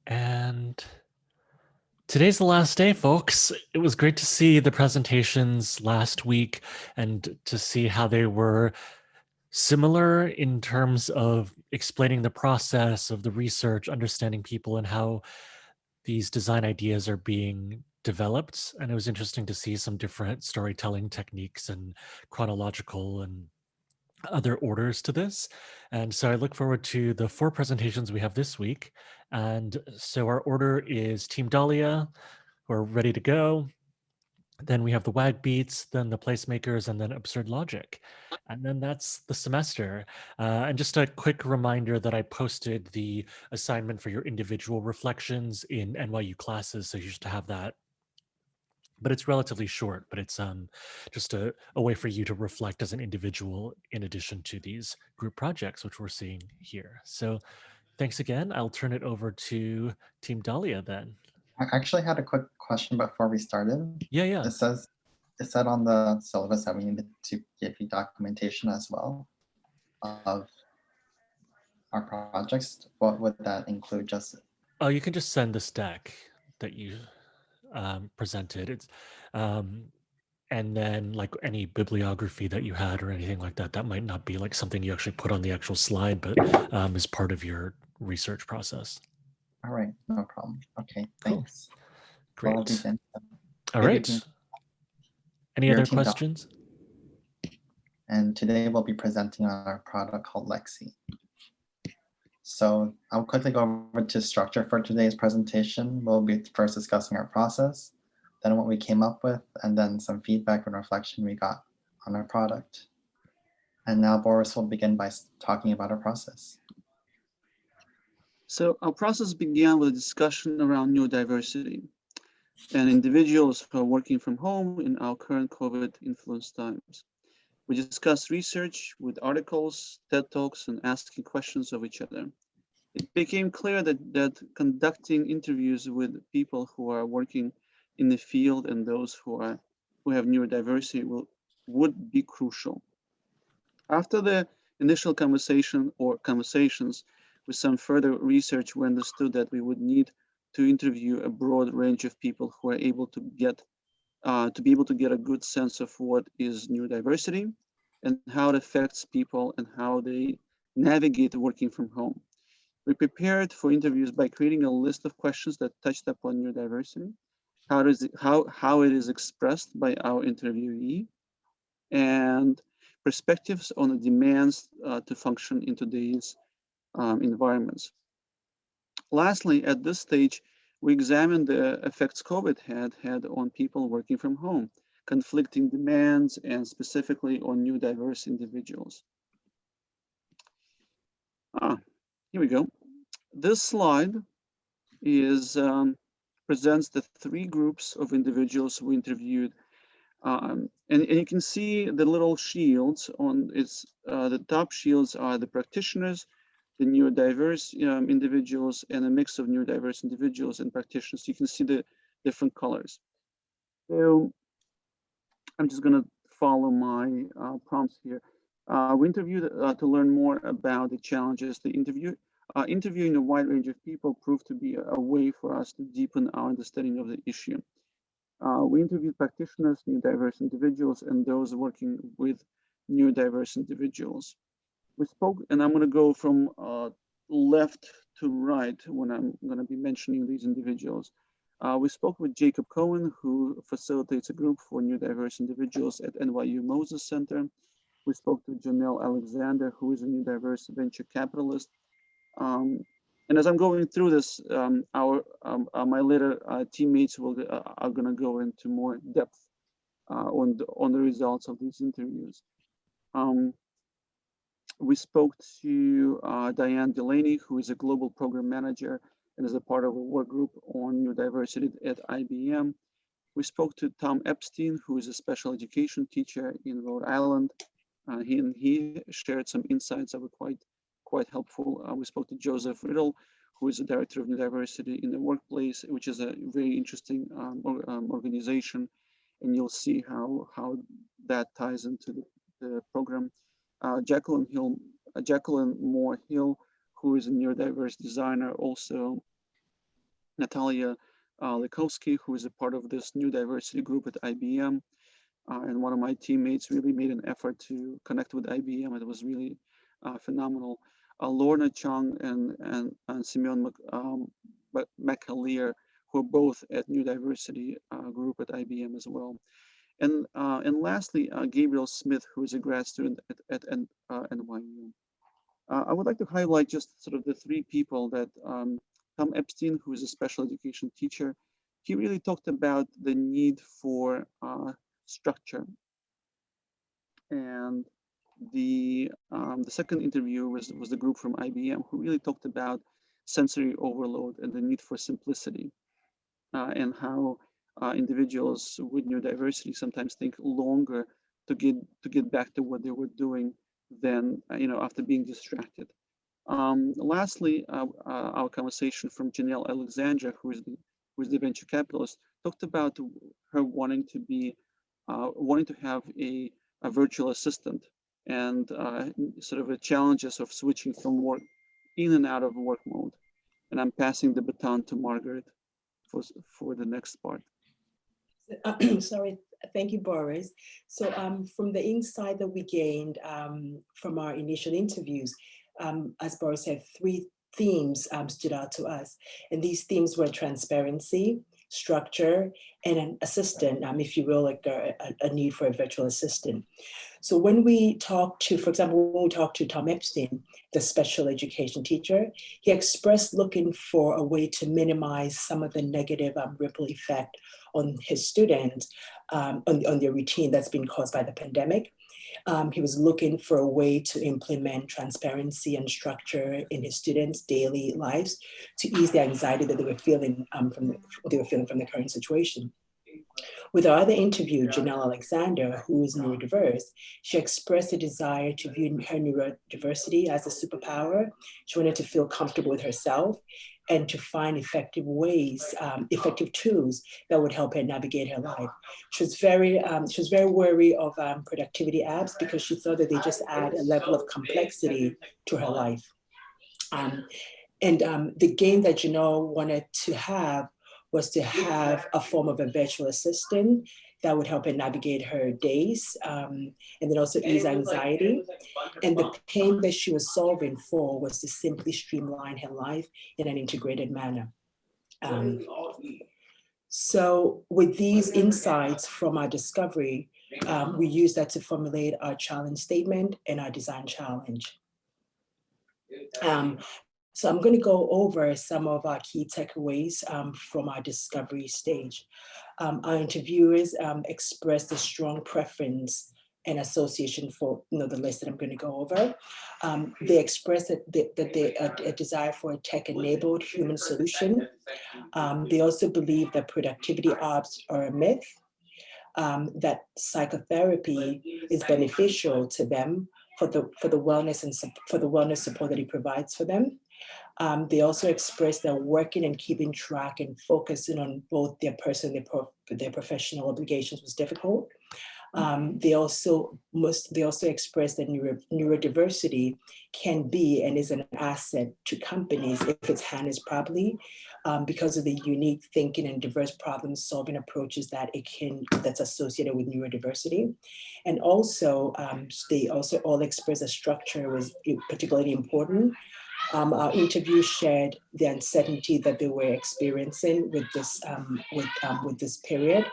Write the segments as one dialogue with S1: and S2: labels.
S1: And today's the last day, folks. It was great to see the presentations last week and to see how they were similar in terms of explaining the process of the research, understanding people, and how these design ideas are being developed. And it was interesting to see some different storytelling techniques and chronological and other orders to this. And so I look forward to the 4 presentations we have this week. And so our order is Team Dahlia, who are ready to go. Then we have the WAG Beats, then the Placemakers, and then Absurd Logic. And then that's the semester. And just a quick reminder that I posted the assignment for your individual reflections in NYU classes, so you should have that. But it's relatively short, but it's just a way for you to reflect as an individual in addition to these group projects, which we're seeing here. So thanks again. I'll turn it over to Team Dahlia then.
S2: I actually had a quick question before we started.
S1: Yeah.
S2: It said on the syllabus that we needed to give you documentation as well of our projects. What would that include? Just
S1: Oh, you can just send this deck that you presented. It's and then like any bibliography that you had or anything like that, that might not be like something you actually put on the actual slide, but is part of your research process.
S2: all right, no problem. Okay,
S1: Cool.
S2: thanks.
S1: Great.
S2: I'll begin.
S1: All right. Any other questions?
S2: And today we'll be presenting our product called Lexi. So I'll quickly go over to structure for today's presentation. We'll be first discussing our process, then what we came up with, and then some feedback and reflection we got on our product. And now Boris will begin by talking about our process.
S3: So our process began with a discussion around neurodiversity and individuals who are working from home in our current COVID-influenced times. We discussed research with articles, TED Talks, and asking questions of each other. It became clear that conducting interviews with people who are working in the field and those who have neurodiversity would be crucial. After the initial conversations, with some further research, we understood that we would need to interview a broad range of people who are able to be able to get a good sense of what is neurodiversity and how it affects people and how they navigate working from home. We prepared for interviews by creating a list of questions that touched upon neurodiversity, how it is expressed by our interviewee, and perspectives on the demands to function in today's environments. Lastly, at this stage, we examined the effects COVID had on people working from home, conflicting demands, and specifically on neurodiverse individuals. Here we go. This slide presents the 3 groups of individuals we interviewed. And you can see the little shields on its, the top shields are the practitioners, the neurodiverse individuals, and a mix of neurodiverse individuals and practitioners. You can see the different colors. So I'm just going to follow my prompts here. We interviewed to learn more about the challenges. Interviewing a wide range of people proved to be a way for us to deepen our understanding of the issue. We interviewed practitioners, neurodiverse individuals, and those working with neurodiverse individuals. We spoke, and I'm going to go from left to right when I'm going to be mentioning these individuals. We spoke with Jacob Cohen, who facilitates a group for neurodiverse individuals at NYU Moses Center. We spoke to Janelle Alexander, who is a neurodiverse venture capitalist. And as I'm going through this, my later teammates are going to go into more depth on the results of these interviews. We spoke to Diane Delaney, who is a global program manager and is a part of a work group on neurodiversity at IBM. We spoke to Tom Epstein, who is a special education teacher in Rhode Island. He shared some insights that were quite helpful. We spoke to Joseph Riddle, who is the director of neurodiversity in the workplace, which is a very interesting organization, and you'll see how that ties into the program. Jacqueline Moore Hill, who is a neurodiverse designer, also Natalia Likowski, who is a part of this new diversity group at IBM. And one of my teammates really made an effort to connect with IBM. It was really phenomenal. Lorna Chung and Simeon McAleer, who are both at New Diversity Group at IBM as well. And lastly, Gabriel Smith, who is a grad student at NYU. I would like to highlight just sort of the three people that Tom Epstein, who is a special education teacher, he really talked about the need for structure. And the second interview was the group from IBM, who really talked about sensory overload and the need for simplicity, and how individuals with neurodiversity sometimes think longer to get back to what they were doing than after being distracted. Lastly, our conversation from Janelle Alexandra, who is the venture capitalist, talked about her wanting to have a virtual assistant, and sort of the challenges of switching from work in and out of work mode. And I'm passing the baton to Margaret for the next part.
S4: Sorry, thank you, Boris. So from the insight that we gained from our initial interviews, as Boris said, three themes stood out to us. And these themes were transparency, structure, and an assistant, if you will, like a need for a virtual assistant. So when we talked to, for example, when we talked to Tom Epstein, the special education teacher, he expressed looking for a way to minimize some of the negative ripple effect on his students, on their routine that's been caused by the pandemic. He was looking for a way to implement transparency and structure in his students' daily lives to ease the anxiety that they were feeling from the current situation. With our other interview, Janelle Alexander, who is neurodiverse, she expressed a desire to view her neurodiversity as a superpower. She wanted to feel comfortable with herself and to find effective ways, effective tools that would help her navigate her life. She was very wary of productivity apps because she thought that they just add a level of complexity to her life. The game that Janelle wanted to have was to have a form of a virtual assistant that would help her navigate her days, and then also ease anxiety. And the pain that she was solving for was to simply streamline her life in an integrated manner. So with these insights from our discovery, we used that to formulate our challenge statement and our design challenge. So I'm going to go over some of our key takeaways from our discovery stage. Our interviewers expressed a strong preference and association for the list that I'm going to go over. They expressed a desire for a tech-enabled human solution. They also believe that productivity apps are a myth, that psychotherapy is beneficial to them for the wellness and for the wellness support that it provides for them. They also expressed that working and keeping track and focusing on both their personal and their professional obligations was difficult. They also expressed that neurodiversity can be and is an asset to companies if it's harnessed properly, because of the unique thinking and diverse problem-solving approaches that's associated with neurodiversity. And also, they also all expressed that structure was particularly important. Our interview shared the uncertainty that they were experiencing with this period,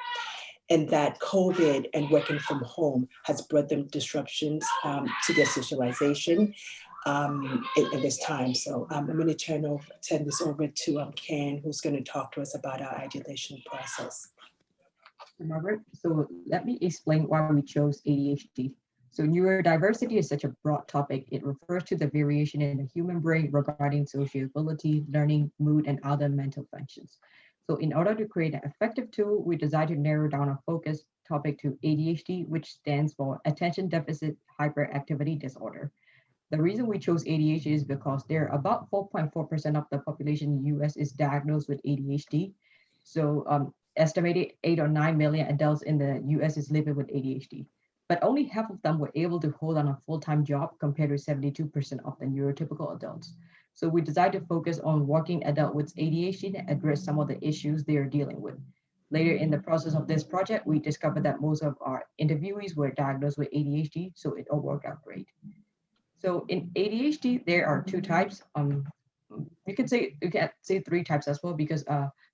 S4: and that COVID and working from home has brought them disruptions to their socialization in this time. So I'm going to turn this over to Ken, who's going to talk to us about our ideation process.
S5: Margaret, so let me explain why we chose ADHD. So neurodiversity is such a broad topic. It refers to the variation in the human brain regarding sociability, learning, mood, and other mental functions. So in order to create an effective tool, we decided to narrow down our focus topic to ADHD, which stands for Attention Deficit Hyperactivity Disorder. The reason we chose ADHD is because there are about 4.4% of the population in the US is diagnosed with ADHD. So estimated 8 or 9 million adults in the US is living with ADHD. But only half of them were able to hold on a full-time job compared to 72% of the neurotypical adults. So we decided to focus on working adult with ADHD and address some of the issues they are dealing with. Later in the process of this project, we discovered that most of our interviewees were diagnosed with ADHD, so it all worked out great. So in ADHD, there are two types. You can say three types as well, because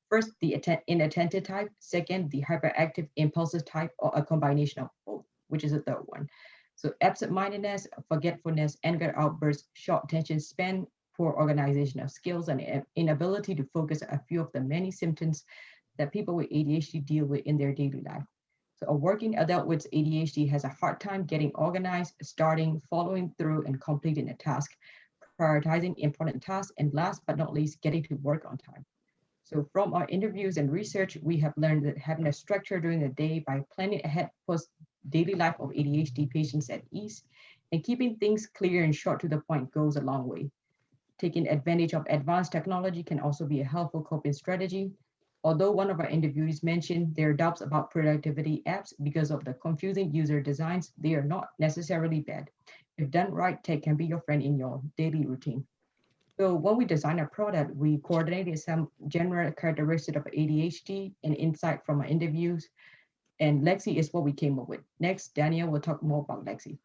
S5: first, the inattentive type, second, the hyperactive impulsive type, or a combination of both, which is the third one. So absent-mindedness, forgetfulness, anger outbursts, short attention span, poor organization of skills, and inability to focus are a few of the many symptoms that people with ADHD deal with in their daily life. So a working adult with ADHD has a hard time getting organized, starting, following through, and completing a task, prioritizing important tasks, and last but not least, getting to work on time. So from our interviews and research, we have learned that having a structure during the day by planning ahead puts daily life of ADHD patients at ease, and keeping things clear and short to the point goes a long way. Taking advantage of advanced technology can also be a helpful coping strategy. Although one of our interviewees mentioned their doubts about productivity apps because of the confusing user designs, they are not necessarily bad. If done right, tech can be your friend in your daily routine. So when we designed our product, we coordinated some general characteristics of ADHD and insight from our interviews. And Lexi is what we came up with. Next, Danielle will talk more about Lexi.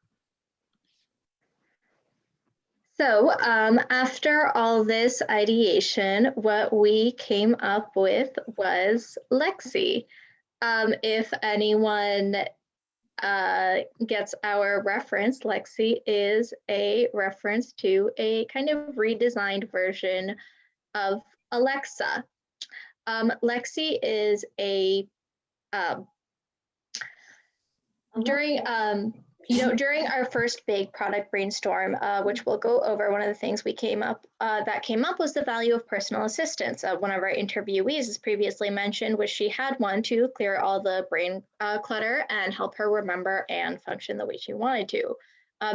S6: So after all this ideation, what we came up with was Lexi. If anyone gets our reference, Lexi is a reference to a kind of redesigned version of Alexa. Lexi is a during our first big product brainstorm, which we'll go over, one of the things we came up was the value of personal assistance. One of our interviewees, as previously mentioned, was she had one to clear all the brain clutter and help her remember and function the way she wanted to.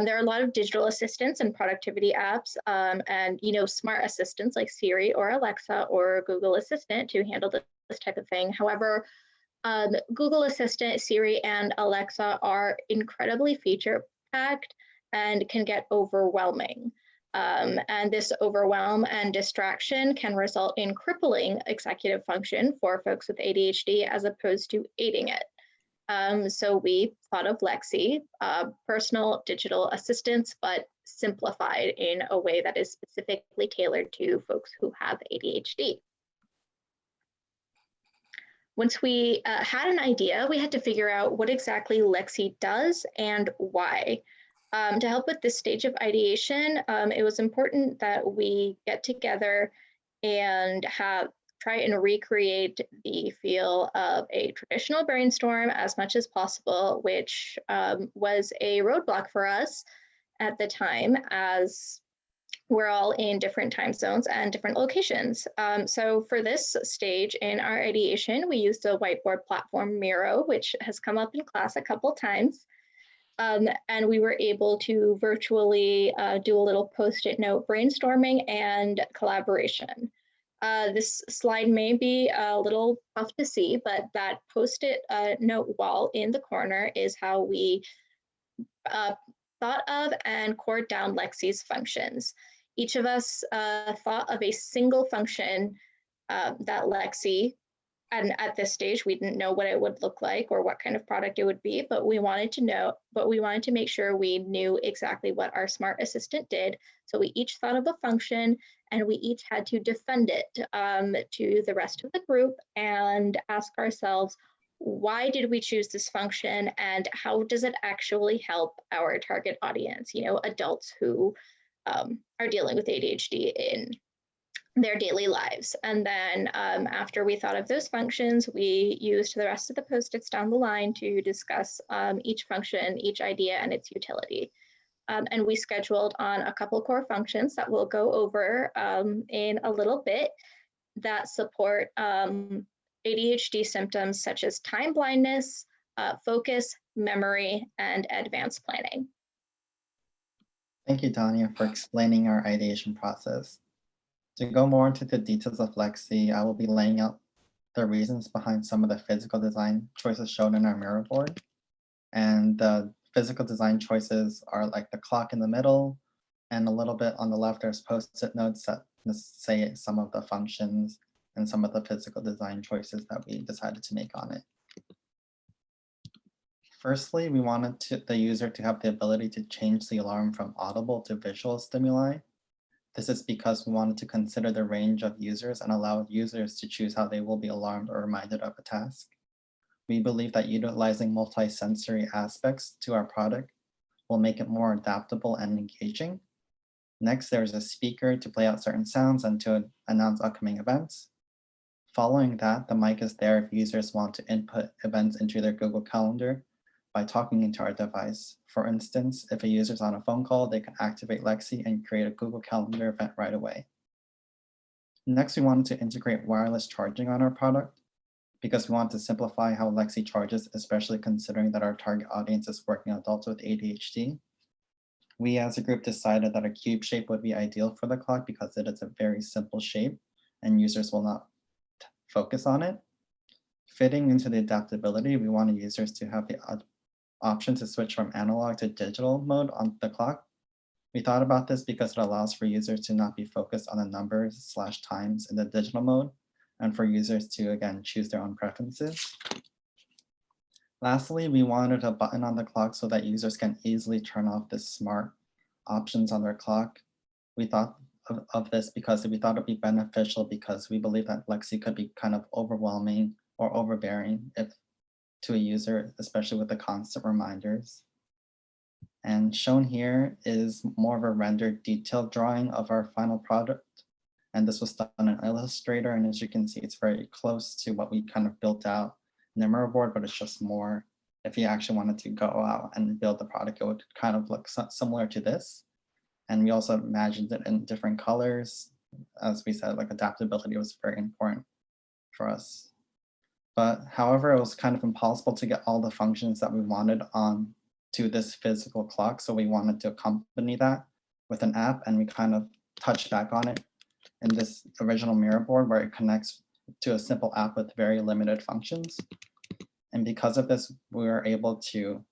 S6: There are a lot of digital assistants and productivity apps, and smart assistants like Siri or Alexa or Google Assistant to handle this type of thing. However, Google Assistant, Siri, and Alexa are incredibly feature-packed and can get overwhelming. And this overwhelm and distraction can result in crippling executive function for folks with ADHD as opposed to aiding it. So we thought of Lexi, personal digital assistants, but simplified in a way that is specifically tailored to folks who have ADHD. Once we had an idea, we had to figure out what exactly Lexi does and why. To help with this stage of ideation, it was important that we get together and try and recreate the feel of a traditional brainstorm as much as possible, which was a roadblock for us at the time, as we're all in different time zones and different locations. So for this stage in our ideation, we used a whiteboard platform, Miro, which has come up in class a couple times. And we were able to virtually do a little Post-it note brainstorming and collaboration. This slide may be a little tough to see, but that Post-it note wall in the corner is how we thought of and cored down Lexi's functions. Each of us thought of a single function that Lexi, and at this stage, we didn't know what it would look like or what kind of product it would be, but we wanted to make sure we knew exactly what our smart assistant did. So we each thought of a function and we each had to defend it to the rest of the group and ask ourselves, why did we choose this function and how does it actually help our target audience, adults who are dealing with ADHD in their daily lives. And then after we thought of those functions, we used the rest of the Post-its down the line to discuss each function, each idea, and its utility. And we scheduled on a couple core functions that we'll go over in a little bit that support ADHD symptoms such as time blindness, focus, memory, and advanced planning.
S2: Thank you, Tanya, for explaining our ideation process. To go more into the details of Lexi, I will be laying out the reasons behind some of the physical design choices shown in our Miro board. And the physical design choices are like the clock in the middle, And a little bit on the left, there's post-it notes that say some of the functions and some of the physical design choices that we decided to make on it. Firstly, we wanted the user to have the ability to change the alarm from audible to visual stimuli. This is because we wanted to consider the range of users and allow users to choose how they will be alarmed or reminded of a task. We believe that utilizing multi-sensory aspects to our product will make it more adaptable and engaging. Next, there's a speaker to play out certain sounds and to announce upcoming events. Following that, the mic is there if users want to input events into their Google Calendar by talking into our device. For instance, if a user's on a phone call, they can activate Lexi and create a Google Calendar event right away. Next, we wanted to integrate wireless charging on our product because we want to simplify how Lexi charges, especially considering that our target audience is working adults with ADHD. We as a group decided that a cube shape would be ideal for the clock because it is a very simple shape and users will not focus on it. Fitting into the adaptability, we wanted users to have the option to switch from analog to digital mode on the clock. We thought about this because it allows for users to not be focused on the numbers / times in the digital mode, and for users to, again, choose their own preferences. Lastly, we wanted a button on the clock so that users can easily turn off the smart options on their clock. We thought of this because we thought it'd be beneficial because we believe that Lexi could be kind of overwhelming or overbearing to a user, especially with the constant reminders. And shown here is more of a rendered detailed drawing of our final product. And this was done in Illustrator. And as you can see, it's very close to what we kind of built out in the Murboard, but it's just more, if you actually wanted to go out and build the product, it would kind of look similar to this. And we also imagined it in different colors. As we said, like adaptability was very important for us. But however, it was kind of impossible to get all the functions that we wanted on to this physical clock. So we wanted to accompany that with an app, and we kind of touched back on it in this original Murboard where it connects to a simple app with very limited functions. And because of this, we were able to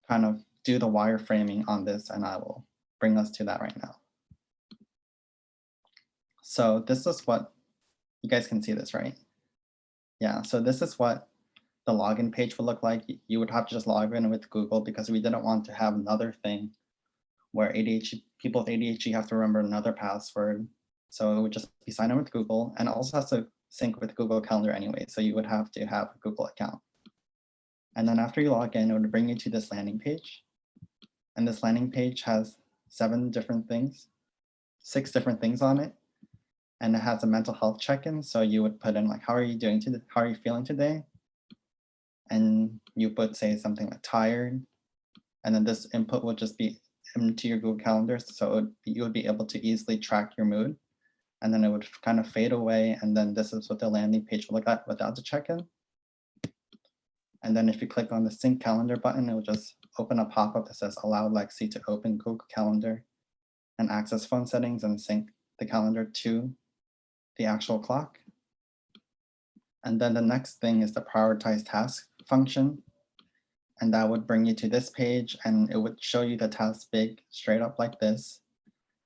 S2: kind of do the wireframing on this, and I will bring us to that right now. So this is what, you guys can see this, right? Yeah, so this is what the login page would look like. You would have to just log in with Google because we didn't want to have another thing where people with ADHD have to remember another password. So it would just be signed in with Google, and it also has to sync with Google Calendar anyway. So you would have to have a Google account. And then after you log in, it would bring you to this landing page. And this landing page has 6 different things on it. And it has a mental health check-in. So you would put in like, how are you doing today? How are you feeling today? And you would say something like tired. And then this input would just be into your Google Calendar. So you would be able to easily track your mood. And then it would kind of fade away. And then this is what the landing page would look like without the check-in. And then if you click on the sync calendar button, it will just open a pop-up that says allow Lexi to open Google Calendar and access phone settings and sync the calendar to the actual clock. And then the next thing is the prioritize task function. And that would bring you to this page, and it would show you the task big straight up like this.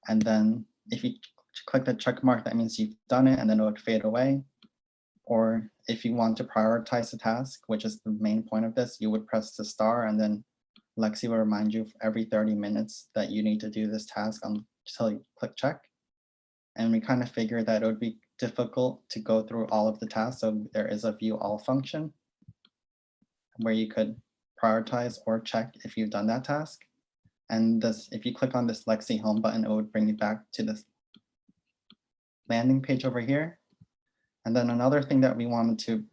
S2: And then if you click the check mark, that means you've done it, and then it would fade away. Or if you want to prioritize the task, which is the main point of this, you would press the star, and then Lexi will remind you every 30 minutes that you need to do this task until you click check. And we kind of figured that it would be difficult to go through all of the tasks. So there is a view all function where you could prioritize or check if you've done that task. And this, if you click on this Lexi home button, it would bring you back to this landing page over here. And then another thing that we wanted to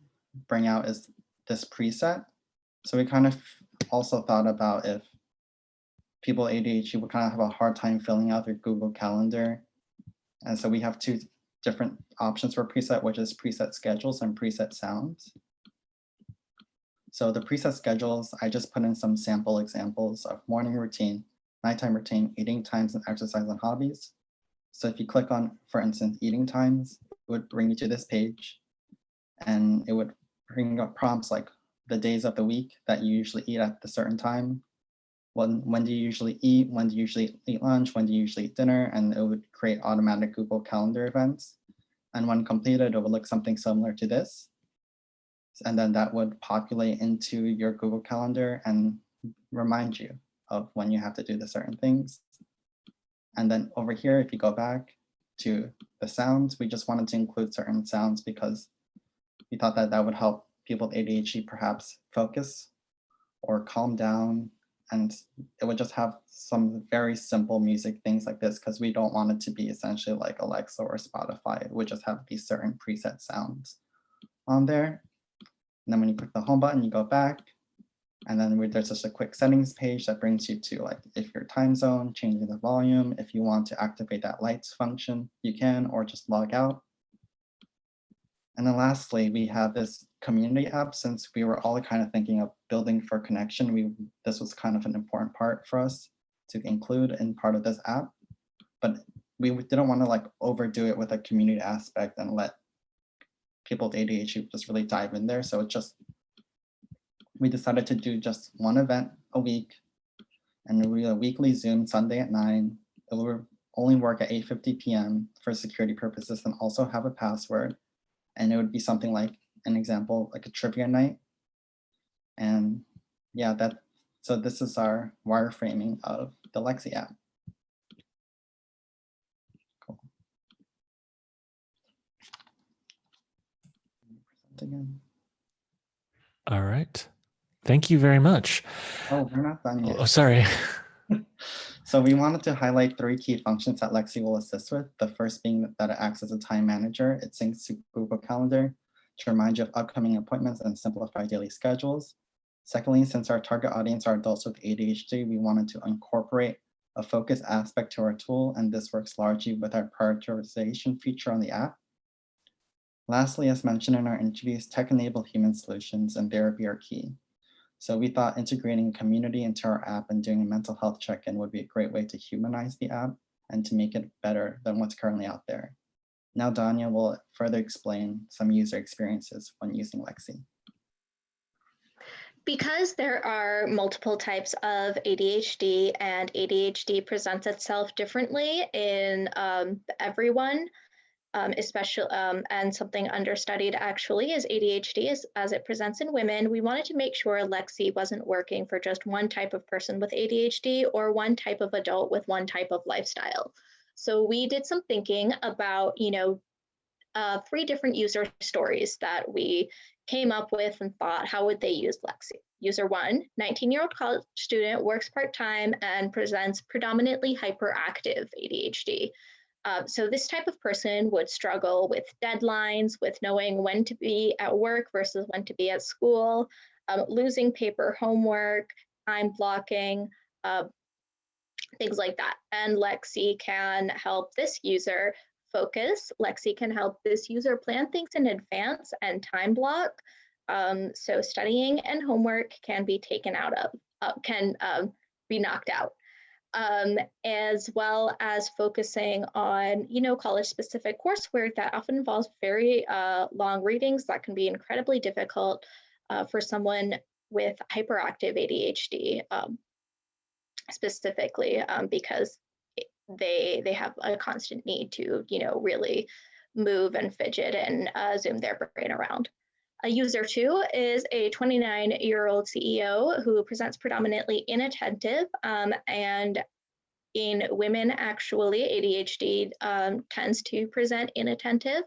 S2: bring out is this preset. So we kind of also thought about if people with ADHD would kind of have a hard time filling out their Google Calendar. And so we have 2 different options for preset, which is preset schedules and preset sounds. So the preset schedules, I just put in some sample examples of morning routine, nighttime routine, eating times, and exercise and hobbies. So if you click on, for instance, eating times, it would bring you to this page, and it would bring up prompts like the days of the week that you usually eat at the certain time, when do you usually eat, when do you usually eat lunch, when do you usually eat dinner, and it would create automatic Google Calendar events. And when completed, it would look something similar to this. And then that would populate into your Google Calendar and remind you of when you have to do the certain things. And then over here, if you go back to the sounds, we just wanted to include certain sounds because we thought that that would help people with ADHD perhaps focus or calm down. And it would just have some very simple music things like this because we don't want it to be essentially like Alexa or Spotify. It would just have these certain preset sounds on there. And then when you click the home button, you go back, and then there's just a quick settings page that brings you to like if your time zone, changing the volume. If you want to activate that lights function, you can, or just log out. And then lastly, we have this community app. Since we were all kind of thinking of building for connection, this was kind of an important part for us to include in part of this app. But we didn't want to like overdo it with a community aspect and let people with ADHD just really dive in there. So we decided to do just one event a week, and we a weekly Zoom Sunday at 9. It will only work at 8:50 p.m. for security purposes and also have a password. And it would be something like an example, like a trivia night. And yeah, so this is our wireframing of the Lexi app. Cool. Again.
S1: All right. Thank you very much.
S2: Oh, we're not done yet.
S1: Oh, sorry.
S2: So we wanted to highlight 3 key functions that Lexi will assist with. The first being that it acts as a time manager. It syncs to Google Calendar to remind you of upcoming appointments and simplify daily schedules. Secondly, since our target audience are adults with ADHD, we wanted to incorporate a focus aspect to our tool, and this works largely with our prioritization feature on the app. Lastly, as mentioned in our interviews, tech-enabled human solutions and therapy are key. So we thought integrating community into our app and doing a mental health check-in would be a great way to humanize the app and to make it better than what's currently out there. Now Danya will further explain some user experiences when using Lexi.
S6: Because there are multiple types of ADHD and ADHD presents itself differently in everyone, especially and something understudied actually is ADHD as it presents in women. We wanted to make sure Lexi wasn't working for just one type of person with ADHD or one type of adult with one type of lifestyle. So we did some thinking about, 3 different user stories that we came up with and thought, how would they use Lexi? User 1, 19-year-old college student, works part-time and presents predominantly hyperactive ADHD. So this type of person would struggle with deadlines, with knowing when to be at work versus when to be at school, losing paper homework, time blocking, things like that. And Lexi can help this user focus. Lexi can help this user plan things in advance and time block. So studying and homework can be taken out of, be knocked out. As well as focusing on, college-specific coursework that often involves very long readings that can be incredibly difficult for someone with hyperactive ADHD specifically because they have a constant need to, really move and fidget and zoom their brain around. User 2 is a 29-year-old CEO who presents predominantly inattentive, and in women, actually, ADHD tends to present inattentive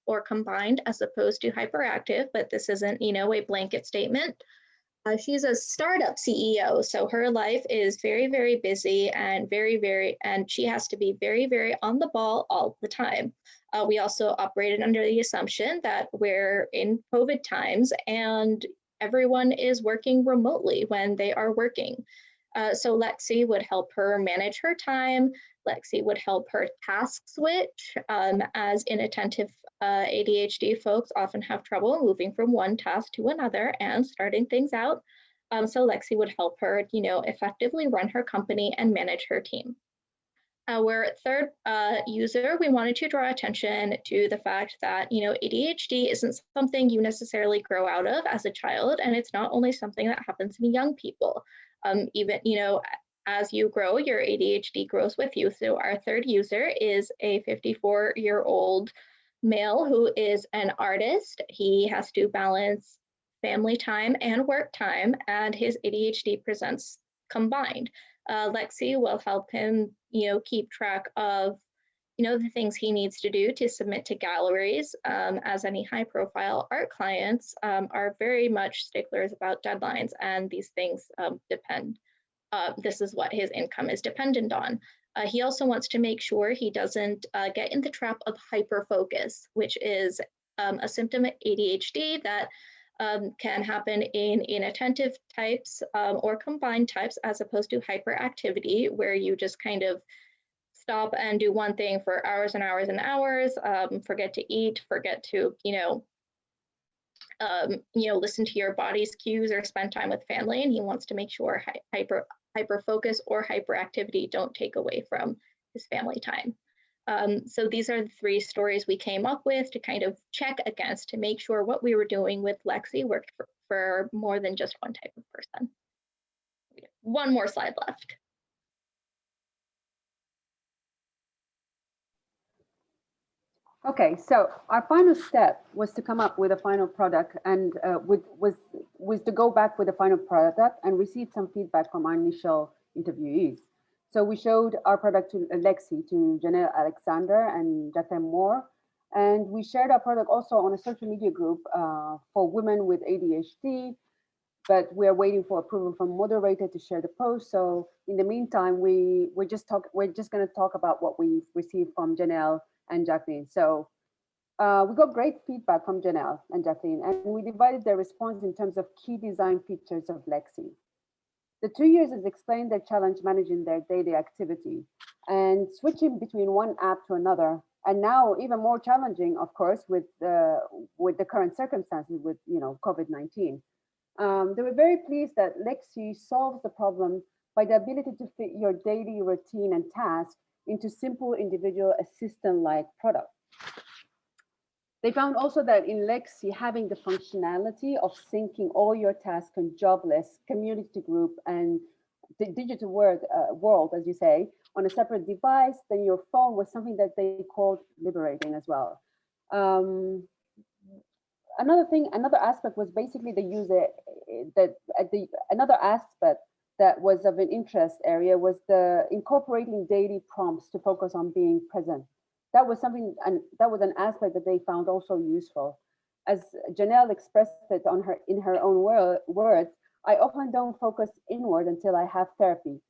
S6: or combined as opposed to hyperactive, but this isn't, a blanket statement. She's a startup CEO, so her life is very, very busy and and she has to be very, very on the ball all the time. We also operated under the assumption that we're in COVID times and everyone is working remotely when they are working. So Lexi would help her manage her time. Lexi would help her task switch, as inattentive ADHD folks often have trouble moving from one task to another and starting things out. So Lexi would help her, effectively run her company and manage her team. Our third user, we wanted to draw attention to the fact that, ADHD isn't something you necessarily grow out of as a child, and it's not only something that happens in young people. Even, as you grow, your ADHD grows with you. So our third user is a 54-year-old male who is an artist. He has to balance family time and work time, and his ADHD presents combined. Lexi will help him, keep track of, the things he needs to do to submit to galleries, as any high profile art clients are very much sticklers about deadlines, and these things depend. This is what his income is dependent on. He also wants to make sure he doesn't get in the trap of hyperfocus, which is a symptom of ADHD that can happen in inattentive types or combined types, as opposed to hyperactivity, where you just kind of stop and do one thing for hours and hours and hours, forget to eat, forget to, listen to your body's cues or spend time with family. And he wants to make sure hyperfocus or hyperactivity don't take away from his family time. So these are the three stories we came up with to kind of check against, to make sure what we were doing with Lexi worked for more than just one type of person. One more slide left.
S7: Okay, so our final step was to come up with a final product, and was to go back with a final product and receive some feedback from our initial interviewees. So we showed our product to Lexi, to Janelle Alexander and Jacqueline Moore, and we shared our product also on a social media group for women with ADHD, but we're waiting for approval from moderator to share the post. So in the meantime, we're just going to talk about what we received from Janelle and Jacqueline. So we got great feedback from Janelle and Jacqueline, and we divided their response in terms of key design features of Lexi. The two users explained their challenge managing their daily activity and switching between one app to another, and now even more challenging, of course, with the current circumstances with COVID-19. They were very pleased that Lexi solves the problem by the ability to fit your daily routine and task into simple individual assistant-like product. They found also that in Lexi, having the functionality of syncing all your tasks on job lists, community group, and the digital world, as you say, on a separate device than your phone was something that they called liberating as well. Another aspect was basically the user, another aspect that was of an interest area was the incorporating daily prompts to focus on being present. That was something, and that was an aspect that they found also useful. As Janelle expressed it in her own words, I often don't focus inward until I have therapy.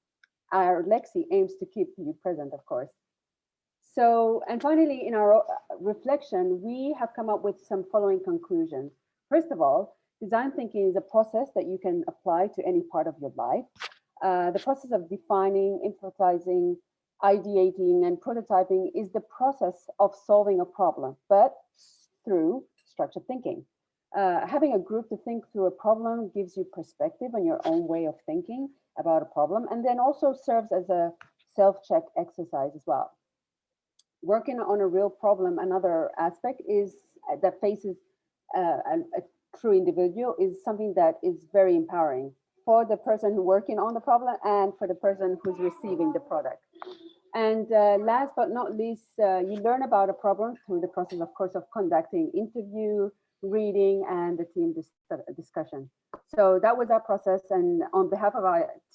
S7: Our Lexi aims to keep you present, of course. So, and finally, in our reflection, we have come up with some following conclusions. First of all, design thinking is a process that you can apply to any part of your life. The process of defining, emphasizing, ideating, and prototyping is the process of solving a problem, but through structured thinking. Having a group to think through a problem gives you perspective on your own way of thinking about a problem, and then also serves as a self-check exercise as well. Working on a real problem, another aspect is that faces a true individual, is something that is very empowering for the person who's working on the problem and for the person who's receiving the product. And last but not least, you learn about a problem through the process, of course, of conducting interview, reading, and the team discussion. So that was our process. And on behalf of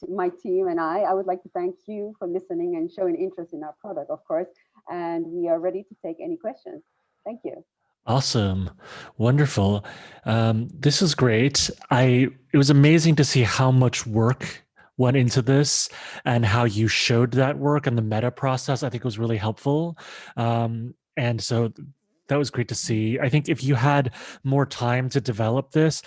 S7: my team and I would like to thank you for listening and showing interest in our product, of course. And we are ready to take any questions. Thank you.
S1: Awesome. Wonderful. This is great. It was amazing to see how much work went into this and how you showed that work and the meta process. I think it was really helpful. And so that was great to see. I think if you had more time to develop this,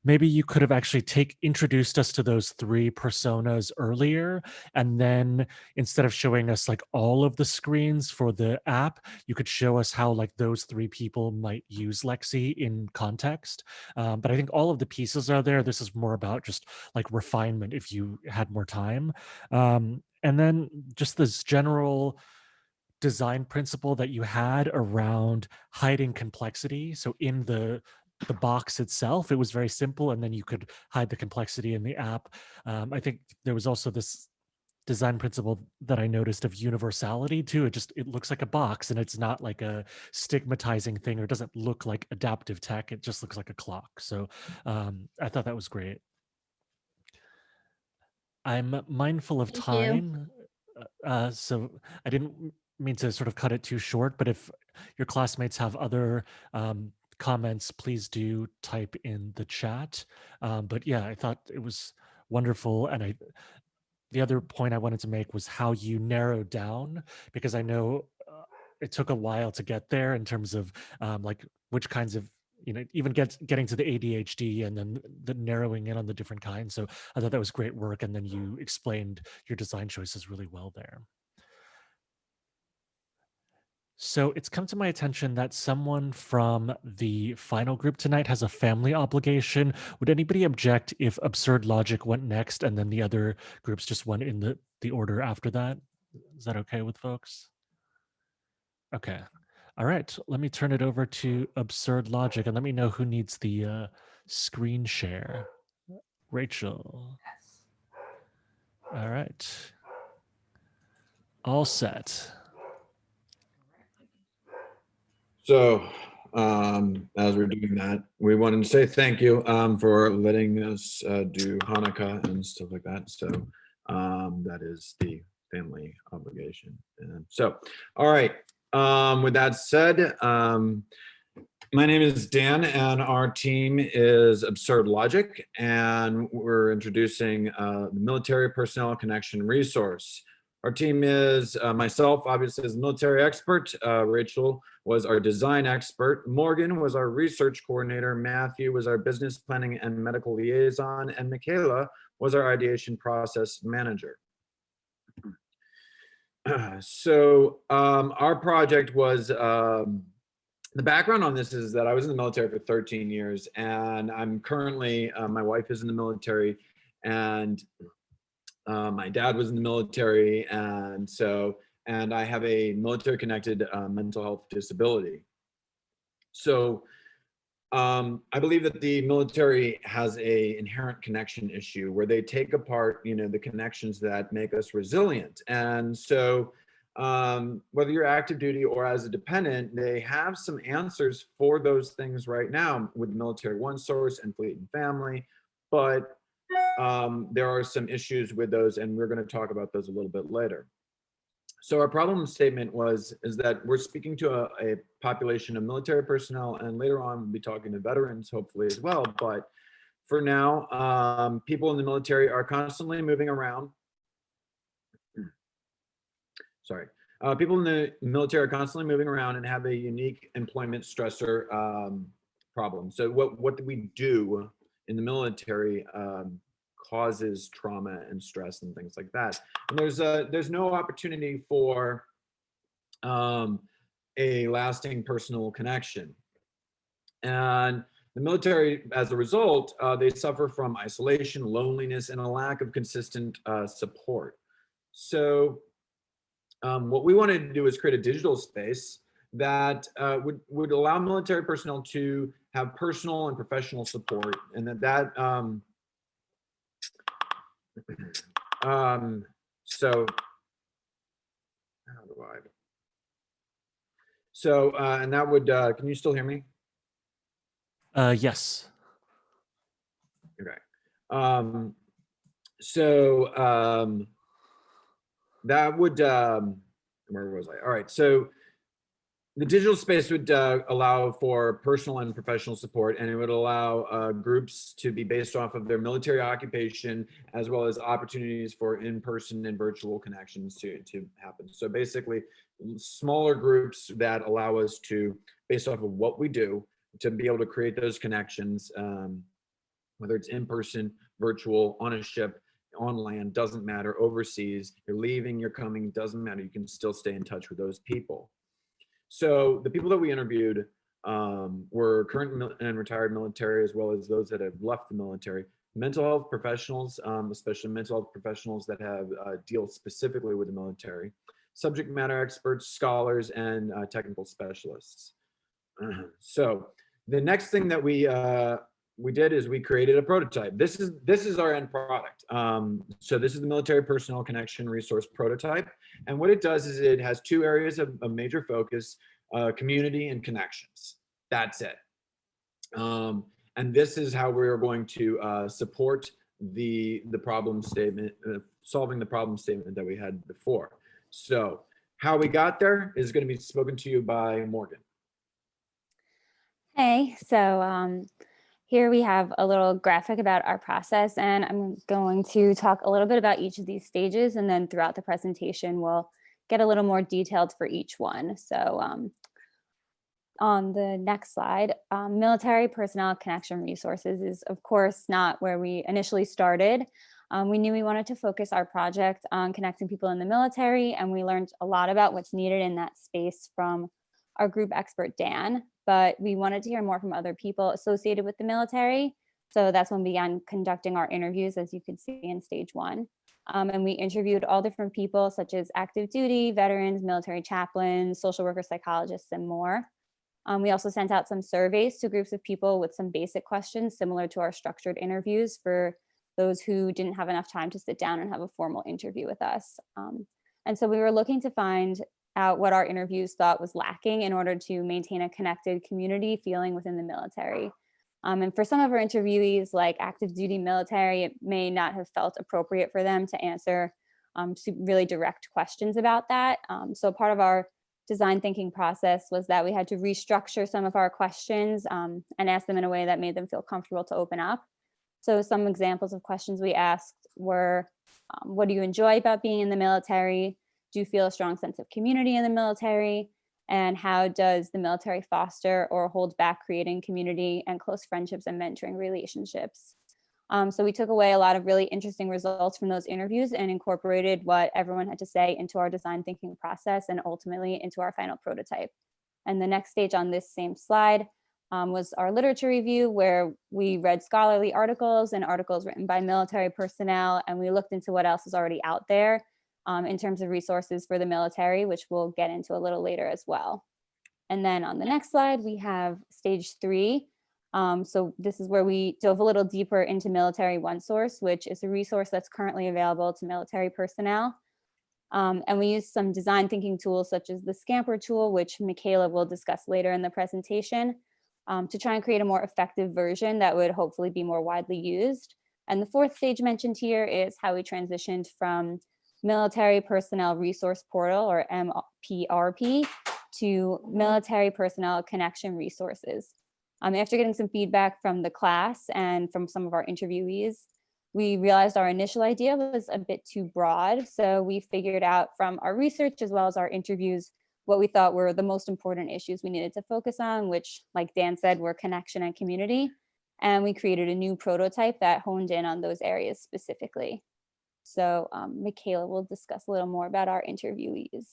S1: maybe you could have actually introduced us to those three personas earlier. And then instead of showing us like all of the screens for the app, you could show us how like those three people might use Lexi in context. But I think all of the pieces are there. This is more about just like refinement if you had more time. And then just this general design principle that you had around hiding complexity. So in the the box itself. It was very simple, and then you could hide the complexity in the app. I think there was also this design principle that I noticed of universality too. It looks like a box, and it's not like a stigmatizing thing, or it doesn't look like adaptive tech. It just looks like a clock. So I thought that was great. I'm mindful of
S6: Thank you.
S1: time, so I didn't mean to sort of cut it too short, but if your classmates have other comments, please do type in the chat. But yeah, I thought it was wonderful. And the other point I wanted to make was how you narrowed down, because I know it took a while to get there in terms of like which kinds of, even getting to the ADHD and then the narrowing in on the different kinds. So I thought that was great work. And then you explained your design choices really well there. So it's come to my attention that someone from the final group tonight has a family obligation. Would anybody object if Absurd Logic went next and then the other groups just went in the order after that? Is that okay with folks? Okay. All right. Let me turn it over to Absurd Logic and let me know who needs the screen share. Rachel. All right. All set.
S8: So as we're doing that, we wanted to say thank you for letting us do Hanukkah and stuff like that. So that is the family obligation. And so, all right. With that said, my name is Dan and our team is Absurd Logic, and we're introducing the Military Personnel Connection Resource. Our team is myself, obviously, as a military expert. Rachel was our design expert. Morgan was our research coordinator. Matthew was our business planning and medical liaison. And Michaela was our ideation process manager. So our project was, the background on this is that I was in the military for 13 years, and I'm currently, my wife is in the military, and my dad was in the military, and I have a military-connected mental health disability. So I believe that the military has a inherent connection issue where they take apart, the connections that make us resilient. And so whether you're active duty or as a dependent, they have some answers for those things right now with Military OneSource and Fleet and Family, but there are some issues with those, and we're going to talk about those a little bit later. So our problem statement is that we're speaking to a population of military personnel, and later on we'll be talking to veterans, hopefully as well. But for now, people in the military are constantly moving around. Sorry. People in the military are constantly moving around and have a unique employment stressor problem. So what do we do in the military causes trauma and stress and things like that. And there's no opportunity for a lasting personal connection. And the military, as a result, they suffer from isolation, loneliness, and a lack of consistent support. So what we wanted to do is create a digital space that would allow military personnel to have personal and professional support, and that so how do I? So and that would can you still hear me?
S1: Yes.
S8: Okay. So that would where was I? All right. So the digital space would allow for personal and professional support, and it would allow groups to be based off of their military occupation, as well as opportunities for in-person and virtual connections to happen. So basically, smaller groups that allow us to, based off of what we do, to be able to create those connections, whether it's in-person, virtual, on a ship, on land, doesn't matter, overseas, you're leaving, you're coming, doesn't matter, you can still stay in touch with those people. So the people that we interviewed were current and retired military, as well as those that have left the military, mental health professionals, especially mental health professionals that have deal specifically with the military, subject matter experts, scholars, and technical specialists. So the next thing that we did is we created a prototype. This is our end product. So this is the Military Personnel Connection Resource prototype. And what it does is it has two areas of major focus, community and connections. That's it. And this is how we're going to support the problem statement, solving the problem statement that we had before. So how we got there is going to be spoken to you by Morgan.
S9: Hey, so here we have a little graphic about our process, and I'm going to talk a little bit about each of these stages, and then throughout the presentation, we'll get a little more detailed for each one. So on the next slide, Military Personnel Connection Resources is, of course, not where we initially started. We knew we wanted to focus our project on connecting people in the military, and we learned a lot about what's needed in that space from our group expert, Dan, but we wanted to hear more from other people associated with the military. So that's when we began conducting our interviews, as you could see in stage one. And we interviewed all different people, such as active duty, veterans, military chaplains, social workers, psychologists, and more. We also sent out some surveys to groups of people with some basic questions similar to our structured interviews for those who didn't have enough time to sit down and have a formal interview with us. And so we were looking to find out what our interviews thought was lacking in order to maintain a connected community feeling within the military. And for some of our interviewees, like active duty military, it may not have felt appropriate for them to answer really direct questions about that. So part of our design thinking process was that we had to restructure some of our questions and ask them in a way that made them feel comfortable to open up. So some examples of questions we asked were, what do you enjoy about being in the military? Do you feel a strong sense of community in the military? And how does the military foster or hold back creating community and close friendships and mentoring relationships? So we took away a lot of really interesting results from those interviews and incorporated what everyone had to say into our design thinking process and ultimately into our final prototype. And the next stage on this same slide was our literature review, where we read scholarly articles and articles written by military personnel, and we looked into what else is already out there in terms of resources for the military, which we'll get into a little later as well. And then on the next slide, we have stage 3. So this is where we dove a little deeper into Military OneSource, which is a resource that's currently available to military personnel. And we used some design thinking tools such as the Scamper tool, which Michaela will discuss later in the presentation, to try and create a more effective version that would hopefully be more widely used. And the fourth stage mentioned here is how we transitioned from Military Personnel Resource Portal, or MPRP, to Military Personnel Connection Resources. After getting some feedback from the class and from some of our interviewees, we realized our initial idea was a bit too broad. So we figured out from our research as well as our interviews what we thought were the most important issues we needed to focus on, which, like Dan said, were connection and community. And we created a new prototype that honed in on those areas specifically. So Michaela will discuss a little more about our interviewees.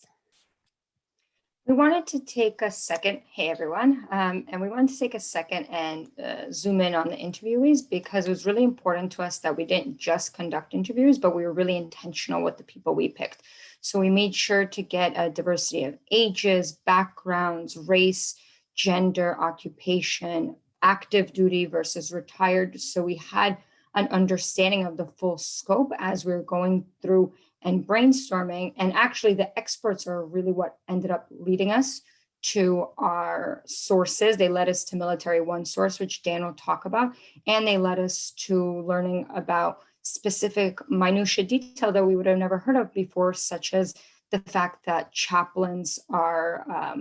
S10: We wanted to take a second, hey everyone, and we wanted to take a second and zoom in on the interviewees, because it was really important to us that we didn't just conduct interviews, but we were really intentional with the people we picked. So we made sure to get a diversity of ages, backgrounds, race, gender, occupation, active duty versus retired. So we had an understanding of the full scope as we were going through and brainstorming. And actually the experts are really what ended up leading us to our sources. They led us to Military OneSource, which Dan will talk about, and they led us to learning about specific minutiae detail that we would have never heard of before, such as the fact that chaplains are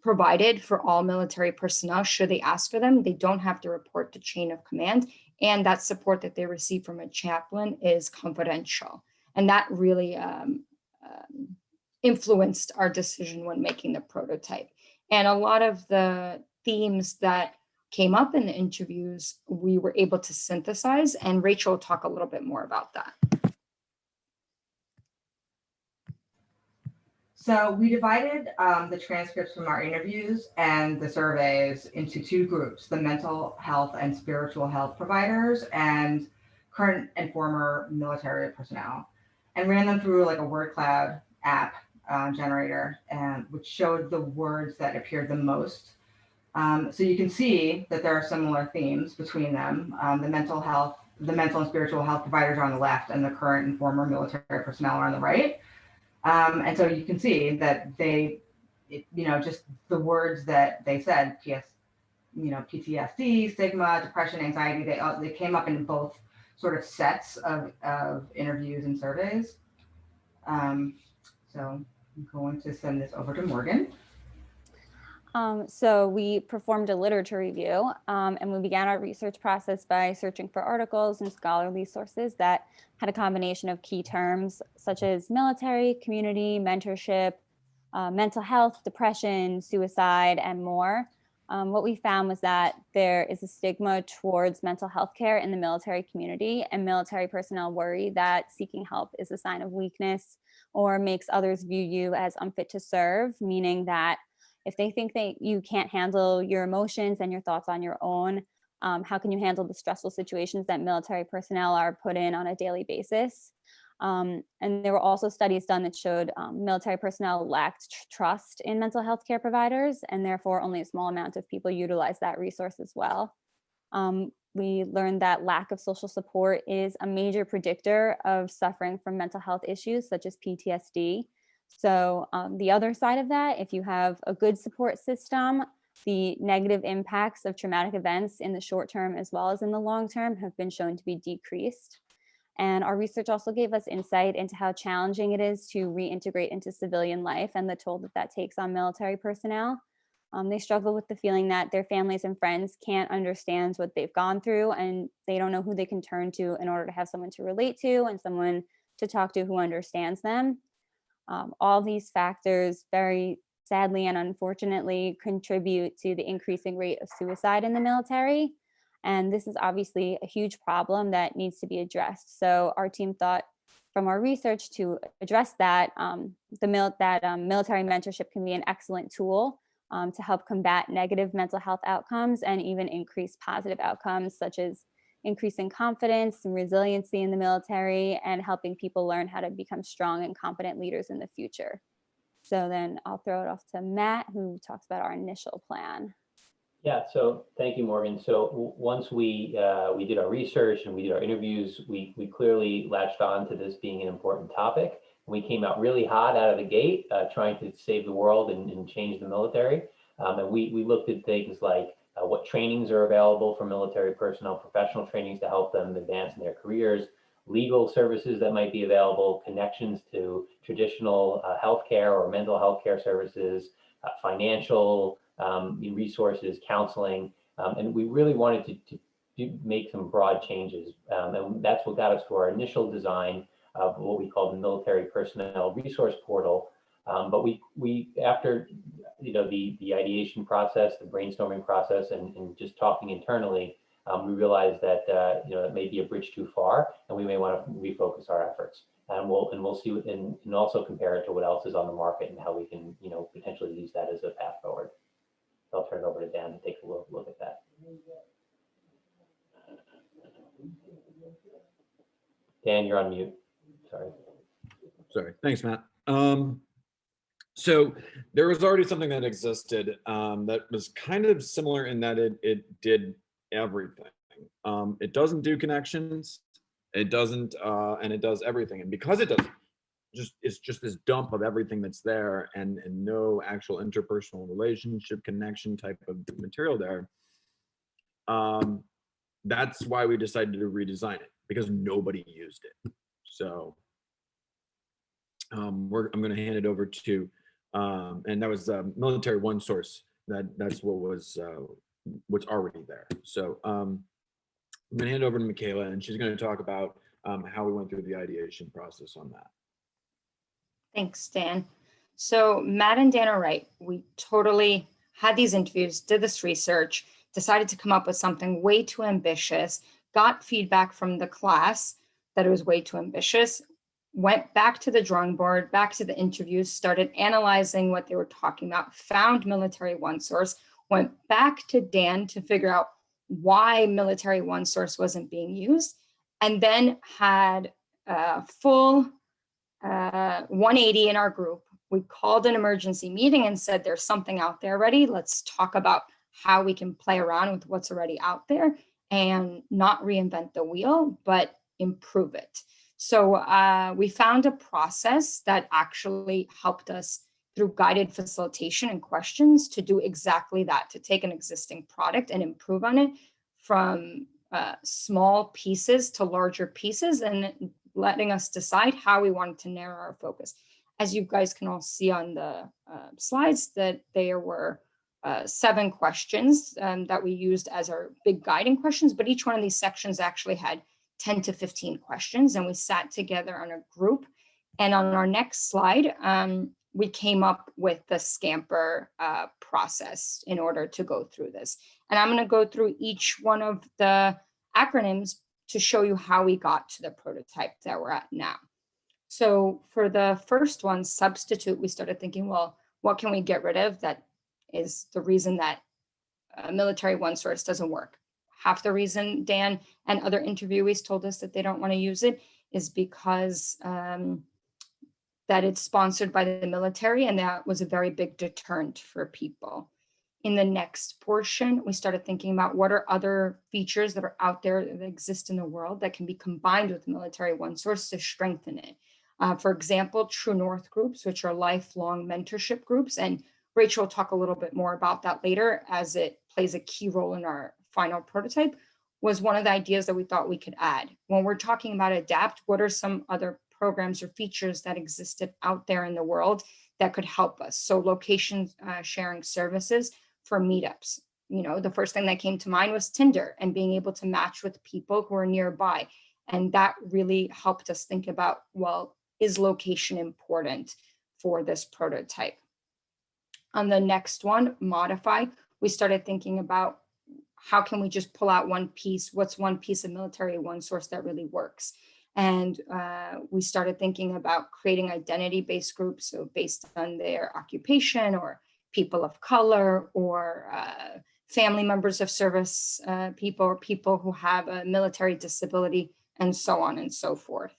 S10: provided for all military personnel. Should they ask for them, they don't have to report to chain of command, and that support that they receive from a chaplain is confidential. And that really influenced our decision when making the prototype. And a lot of the themes that came up in the interviews, we were able to synthesize, and Rachel will talk a little bit more about that.
S11: So we divided the transcripts from our interviews and the surveys into two groups: the mental health and spiritual health providers and current and former military personnel, and ran them through like a word cloud app generator, and which showed the words that appeared the most So you can see that there are similar themes between them. The mental and spiritual health providers are on the left and the current and former military personnel are on the right. And so you can see that just the words that they said, PTSD, stigma, depression, anxiety, they came up in both sort of sets of interviews and surveys. So I'm going to send this over to Morgan.
S9: So we performed a literature review and we began our research process by searching for articles and scholarly sources that had a combination of key terms such as military, community, mentorship, mental health, depression, suicide, and more. What we found was that there is a stigma towards mental health care in the military community, and military personnel worry that seeking help is a sign of weakness or makes others view you as unfit to serve, meaning that if they think that you can't handle your emotions and your thoughts on your own, how can you handle the stressful situations that military personnel are put in on a daily basis? And there were also studies done that showed military personnel lacked trust in mental health care providers, and therefore only a small amount of people utilize that resource as well. We learned that lack of social support is a major predictor of suffering from mental health issues such as PTSD. So the other side of that, if you have a good support system, the negative impacts of traumatic events in the short term as well as in the long term have been shown to be decreased. And our research also gave us insight into how challenging it is to reintegrate into civilian life and the toll that that takes on military personnel. They struggle with the feeling that their families and friends can't understand what they've gone through, and they don't know who they can turn to in order to have someone to relate to and someone to talk to who understands them. All these factors very sadly and unfortunately contribute to the increasing rate of suicide in the military. And this is obviously a huge problem that needs to be addressed. So our team thought from our research to address that, military mentorship can be an excellent tool to help combat negative mental health outcomes and even increase positive outcomes, such as increasing confidence and resiliency in the military and helping people learn how to become strong and competent leaders in the future. So then I'll throw it off to Matt, who talks about our initial plan.
S12: Yeah, so thank you, Morgan. So once we did our research and we did our interviews, we clearly latched on to this being an important topic. We came out really hot out of the gate, trying to save the world and change the military. And we looked at things like what trainings are available for military personnel, professional trainings to help them advance in their careers, legal services that might be available, connections to traditional healthcare or mental health care services, financial resources, counseling, and we really wanted to make some broad changes. And that's what got us to our initial design of what we call the Military Personnel Resource Portal. But we after the ideation process, the brainstorming process, and just talking internally, we realized that it may be a bridge too far, and we may want to refocus our efforts. And we'll see and also compare it to what else is on the market and how we can potentially use that as a path forward. So I'll turn it over to Dan to take a look at that. Dan, you're on mute.
S8: Sorry. Thanks, Matt. So there was already something that existed that was kind of similar in that it did everything. It doesn't do connections. It doesn't, and it does everything. And because it does, it's just this dump of everything that's there and no actual interpersonal relationship connection type of material there. That's why we decided to redesign it, because nobody used it. So I'm going to hand it over to, and that was Military OneSource. That's what was what's already there. So I'm going to hand it over to Michaela, and she's going to talk about how we went through the ideation process on that.
S10: Thanks, Dan. So Matt and Dan are right. We totally had these interviews, did this research, decided to come up with something way too ambitious, got feedback from the class that it was way too ambitious, went back to the drawing board, back to the interviews, started analyzing what they were talking about, found Military OneSource, went back to Dan to figure out why Military OneSource wasn't being used, and then had a full 180 in our group. We called an emergency meeting and said, there's something out there already. Let's talk about how we can play around with what's already out there and not reinvent the wheel, but improve it. So we found a process that actually helped us through guided facilitation and questions to do exactly that, to take an existing product and improve on it from small pieces to larger pieces, and letting us decide how we wanted to narrow our focus. As you guys can all see on the slides, that there were 7 questions that we used as our big guiding questions, but each one of these sections actually had 10 to 15 questions, and we sat together on a group. And on our next slide, we came up with the Scamper process in order to go through this. And I'm going to go through each one of the acronyms to show you how we got to the prototype that we're at now. So for the first one, substitute, we started thinking, well, what can we get rid of that is the reason that military OneSource doesn't work? Half the reason Dan and other interviewees told us that they don't want to use it is because that it's sponsored by the military, and that was a very big deterrent for people. In the next portion, we started thinking about what are other features that are out there that exist in the world that can be combined with military OneSource to strengthen it. For example, True North groups, which are lifelong mentorship groups, and Rachel will talk a little bit more about that later as it plays a key role in our final prototype, was one of the ideas that we thought we could add. When we're talking about ADAPT, what are some other programs or features that existed out there in the world that could help us? So location sharing services for meetups. You know, the first thing that came to mind was Tinder and being able to match with people who are nearby. And that really helped us think about, well, is location important for this prototype? On the next one, modify, we started thinking about how can we just pull out one piece? What's one piece of military OneSource that really works? And we started thinking about creating identity-based groups, so based on their occupation or people of color or family members of service people or people who have a military disability and so on and so forth.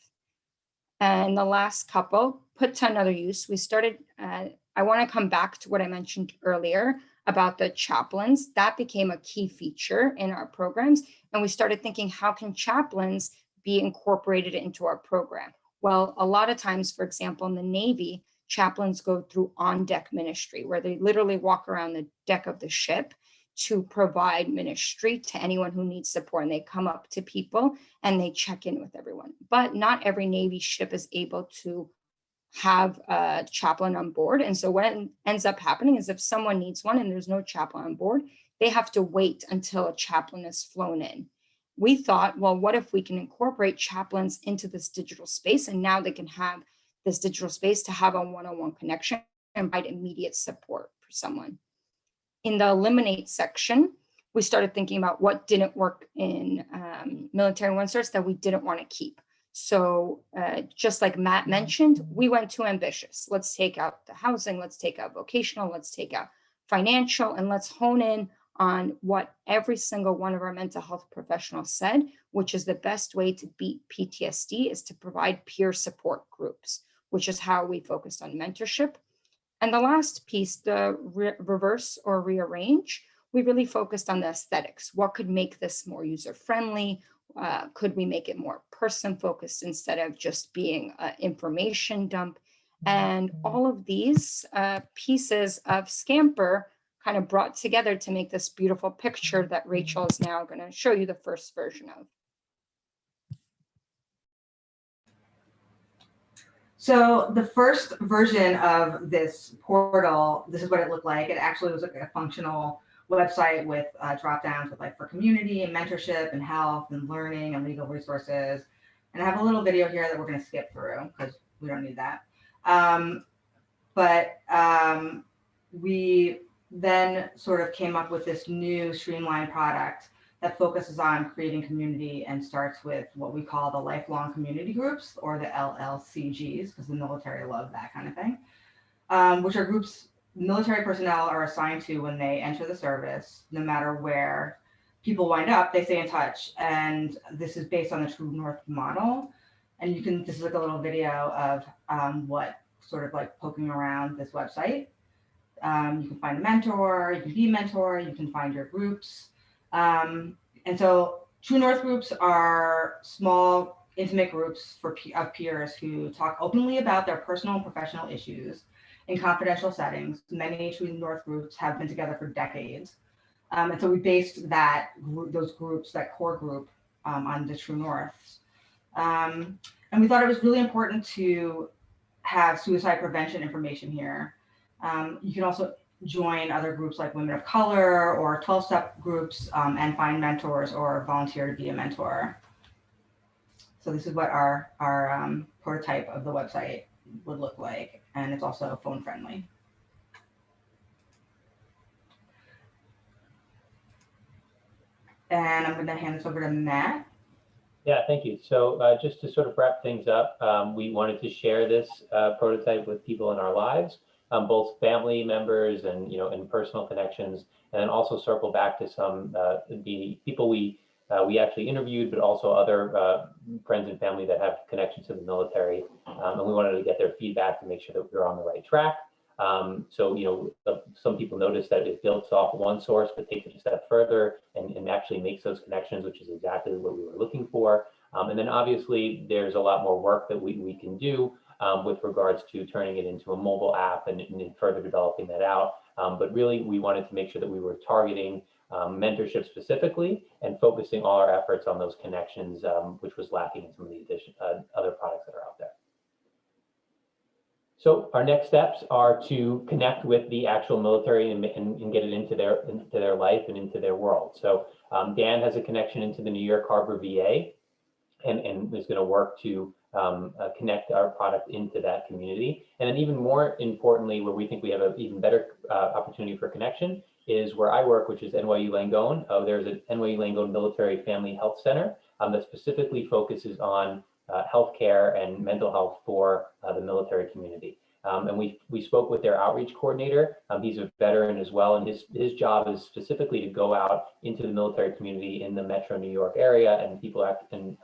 S10: And the last couple, put to another use, we started, I want to come back to what I mentioned earlier about the chaplains. That became a key feature in our programs. And we started thinking, how can chaplains be incorporated into our program? Well, a lot of times, for example, in the Navy, chaplains go through on-deck ministry, where they literally walk around the deck of the ship to provide ministry to anyone who needs support. And they come up to people and they check in with everyone. But not every Navy ship is able to have a chaplain on board. And so what ends up happening is if someone needs one and there's no chaplain on board, they have to wait until a chaplain is flown in. We thought, well, what if we can incorporate chaplains into this digital space, and now they can have this digital space to have a one-on-one connection and provide immediate support for someone. In the eliminate section, we started thinking about what didn't work in military OneSource that we didn't want to keep. So just like Matt mentioned, we went too ambitious. Let's take out the housing, let's take out vocational, let's take out financial, and let's hone in on what every single one of our mental health professionals said, which is the best way to beat PTSD is to provide peer support groups, which is how we focused on mentorship. And the last piece, the reverse or rearrange, we really focused on the aesthetics. What could make this more user-friendly? Could we make it more person-focused instead of just being an information dump? And all of these pieces of Scamper kind of brought together to make this beautiful picture that Rachel is now going to show you the first version of.
S11: So the first version of this portal, this is what it looked like. It actually was like a functional website with drop downs with like for community and mentorship and health and learning and legal resources. And I have a little video here that we're going to skip through because we don't need that. We then sort of came up with this new streamlined product that focuses on creating community and starts with what we call the lifelong community groups, or the LLCGs, because the military love that kind of thing, which are groups military personnel are assigned to when they enter the service. No matter where people wind up, they stay in touch. And this is based on the True North model. And you can, this is like a little video of what sort of like poking around this website. You can find a mentor, you can be a mentor, you can find your groups. And so True North groups are small, intimate groups of peers who talk openly about their personal and professional issues in confidential settings. Many True North groups have been together for decades. And so we based those groups, that core group, on the True Norths. And we thought it was really important to have suicide prevention information here. You can also join other groups like Women of Color or 12-step groups and find mentors or volunteer to be a mentor. So this is what our prototype of the website would look like. And it's also phone friendly. And I'm going to hand this over to Matt.
S12: Yeah, thank you. So just to sort of wrap things up, we wanted to share this prototype with people in our lives, both family members and and personal connections, and then also circle back to some the people we actually interviewed, but also other friends and family that have connections to the military, and we wanted to get their feedback to make sure that we're on the right track. So some people noticed that it builds off one source, but takes it a step further and actually makes those connections, which is exactly what we were looking for. And then obviously there's a lot more work that we can do with regards to turning it into a mobile app and further developing that out. But really we wanted to make sure that we were targeting mentorship specifically and focusing all our efforts on those connections, which was lacking in some of the other products that are out there. So our next steps are to connect with the actual military and get it into their life and into their world. So Dan has a connection into the New York Harbor VA and is going to work to connect our product into that community. And then even more importantly, where we think we have an even better opportunity for connection is where I work, which is NYU Langone. There's an NYU Langone Military Family Health Center that specifically focuses on healthcare and mental health for the military community. And we spoke with their outreach coordinator. He's a veteran as well, and his job is specifically to go out into the military community in the Metro New York area and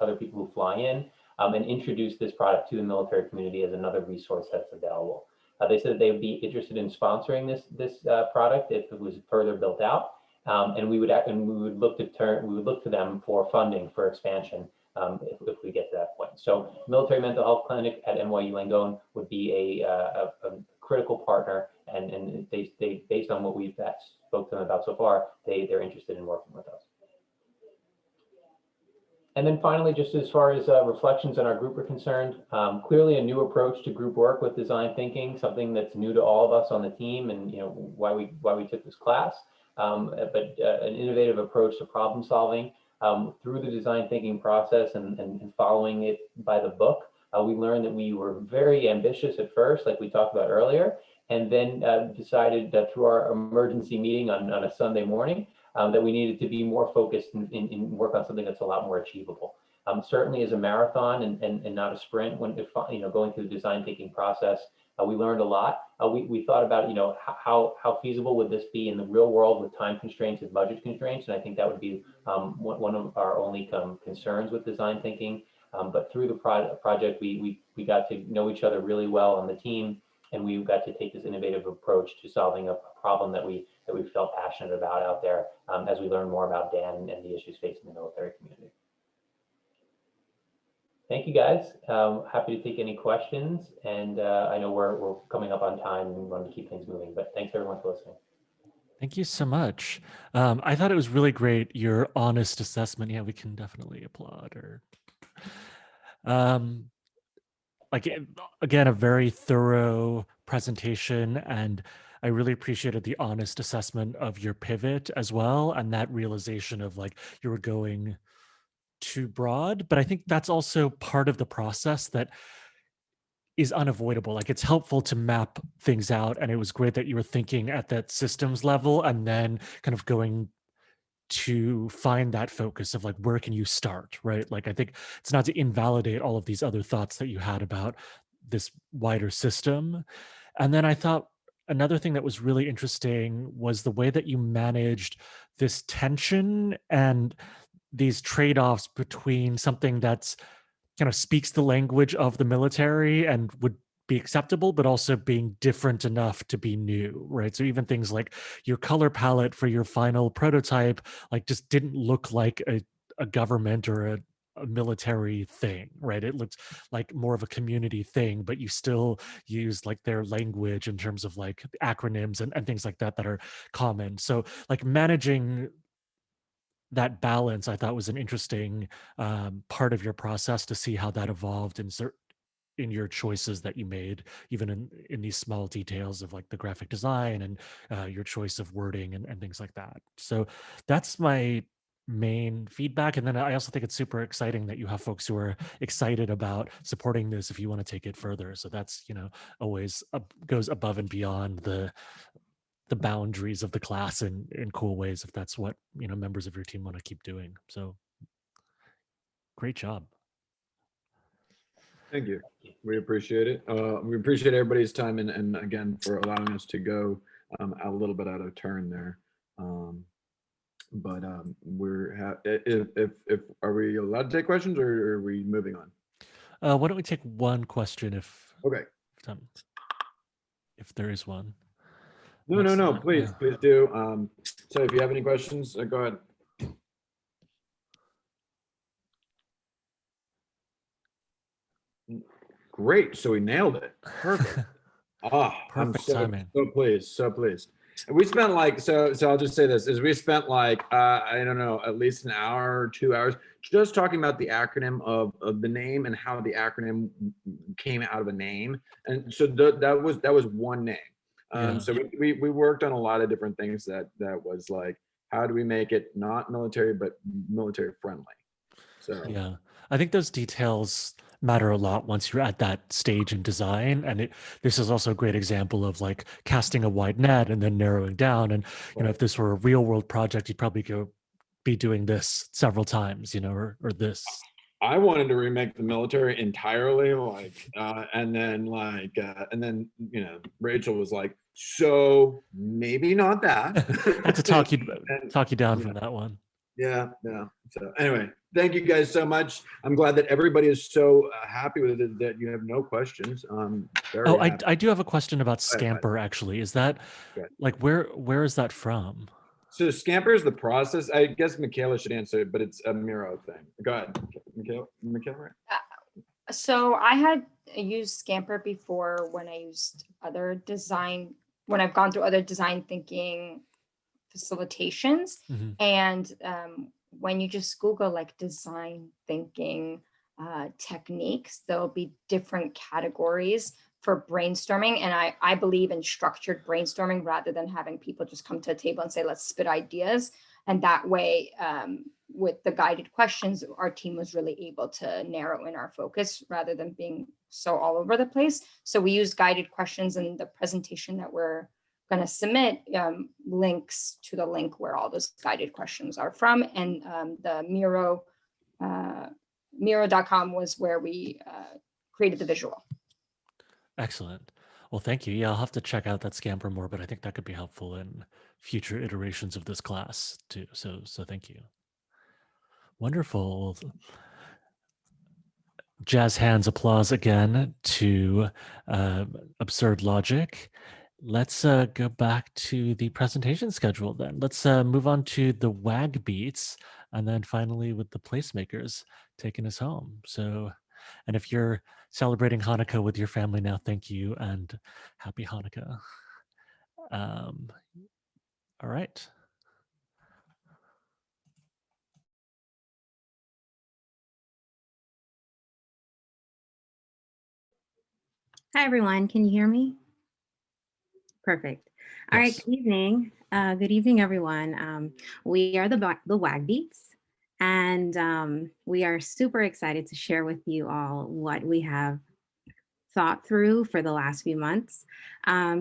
S12: other people who fly in and introduce this product to the military community as another resource that's available. They said that they would be interested in sponsoring this product if it was further built out, and we would look to them for funding for expansion. If we get to that point. So Military Mental Health Clinic at NYU Langone would be a critical partner, and they based on what we've spoke to them about so far, they're interested in working with us. And then finally, just as far as reflections on our group are concerned, clearly a new approach to group work with design thinking, something that's new to all of us on the team, and why we took this class, but an innovative approach to problem solving. Through the design thinking process and following it by the book, we learned that we were very ambitious at first, like we talked about earlier, and then decided that through our emergency meeting on a Sunday morning that we needed to be more focused and work on something that's a lot more achievable. Certainly as a marathon and not a sprint, when going through the design thinking process, we learned a lot. We thought about how feasible would this be in the real world with time constraints and budget constraints, and I think that would be one of our only concerns with design thinking. But through the project, we got to know each other really well on the team, and we got to take this innovative approach to solving a problem that we felt passionate about out there as we learn more about Dan and the issues facing the military community. Thank you, guys. Happy to take any questions. And I know we're coming up on time and we want to keep things moving, but thanks everyone for listening.
S1: Thank you so much. I thought it was really great, your honest assessment. Yeah, we can definitely applaud. Again, a very thorough presentation, and I really appreciated the honest assessment of your pivot as well, and that realization of you were going too broad. But I think that's also part of the process that is unavoidable. It's helpful to map things out, and it was great that you were thinking at that systems level and then kind of going to find that focus of where can you start, right? I think it's not to invalidate all of these other thoughts that you had about this wider system. And then I thought another thing that was really interesting was the way that you managed this tension and these trade-offs between something that's kind of speaks the language of the military and would be acceptable, but also being different enough to be new, right? So even things like your color palette for your final prototype, like just didn't look like a government or a military thing, right? It looked like more of a community thing, but you still use like their language in terms of like acronyms and things like that that are common. So like managing that balance, I thought was an interesting part of your process to see how that evolved in your choices that you made, even in these small details of like the graphic design and your choice of wording and things like that. So that's my main feedback. And then I also think it's super exciting that you have folks who are excited about supporting this if you want to take it further. So that's, always goes above and beyond the boundaries of the class in cool ways, if that's what members of your team want to keep doing. So great job.
S8: Thank you. We appreciate it. We appreciate everybody's time and again for allowing us to go a little bit out of turn there. But if are we allowed to take questions or are we moving on?
S1: Why don't we take one question if
S8: Okay.
S1: If there is one.
S8: No, please do. So if you have any questions, go ahead. Great, so we nailed it. Perfect. I'm so pleased. And we spent like, so I'll just say this, is we spent like, I don't know, at least an hour or 2 hours just talking about the acronym of the name and how the acronym came out of a name. And so that was one name. So we worked on a lot of different things that was like, how do we make it not military, but military friendly? So
S1: yeah, I think those details matter a lot once you're at that stage in design. And this is also a great example of like casting a wide net and then narrowing down. And, if this were a real world project, you'd probably be doing this several times, or this.
S8: I wanted to remake the military entirely, and then Rachel was like, so maybe not that.
S1: I had to talk you down from that one.
S8: Yeah. So anyway, thank you guys so much. I'm glad that everybody is so happy with it that you have no questions.
S1: I do have a question about Scamper actually. Is that like, where is that from?
S8: So Scamper is the process. I guess Michaela should answer it, but it's a Miro thing. Go ahead, Michaela.
S10: So I had used Scamper before when I've gone through other design thinking facilitations. And when you just Google like design thinking techniques, there'll be different categories for brainstorming. And I believe in structured brainstorming rather than having people just come to a table and say, let's spit ideas. And that way, with the guided questions, our team was really able to narrow in our focus rather than being so all over the place. So we used guided questions in the presentation that we're going to submit, links to the link where all those guided questions are from. And the Miro.com was where we created the visual.
S1: Excellent. Well, thank you. Yeah, I'll have to check out that Scamper more, but I think that could be helpful in future iterations of this class too. So thank you. Wonderful. Jazz hands applause again to Absurd Logic. Let's go back to the presentation schedule then. Let's move on to the WAG beats and then finally with the placemakers taking us home. So, and if you're celebrating Hanukkah with your family now, thank you and happy Hanukkah. All right.
S13: Hi, everyone. Can you hear me? Perfect. All right. Good evening. Good evening, everyone. We are the WAG Beats, and we are super excited to share with you all what we have thought through for the last few months.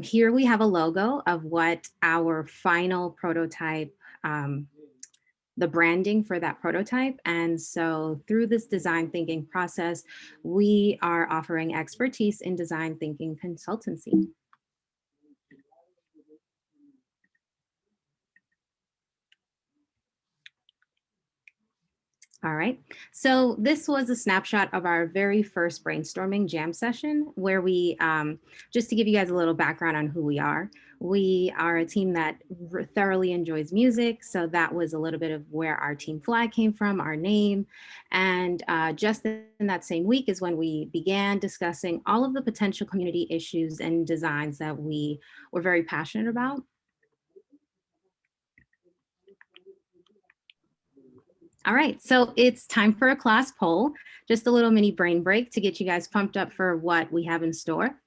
S13: Here we have a logo of what our final prototype, the branding for that prototype. And so through this design thinking process, we are offering expertise in design thinking consultancy. All right. So this was a snapshot of our very first brainstorming jam session where we, just to give you guys a little background on who we are a team that thoroughly enjoys music. So that was a little bit of where our team flag came from, our name. And just in that same week is when we began discussing all of the potential community issues and designs that we were very passionate about. All right, so it's time for a class poll, just a little mini brain break to get you guys pumped up for what we have in store.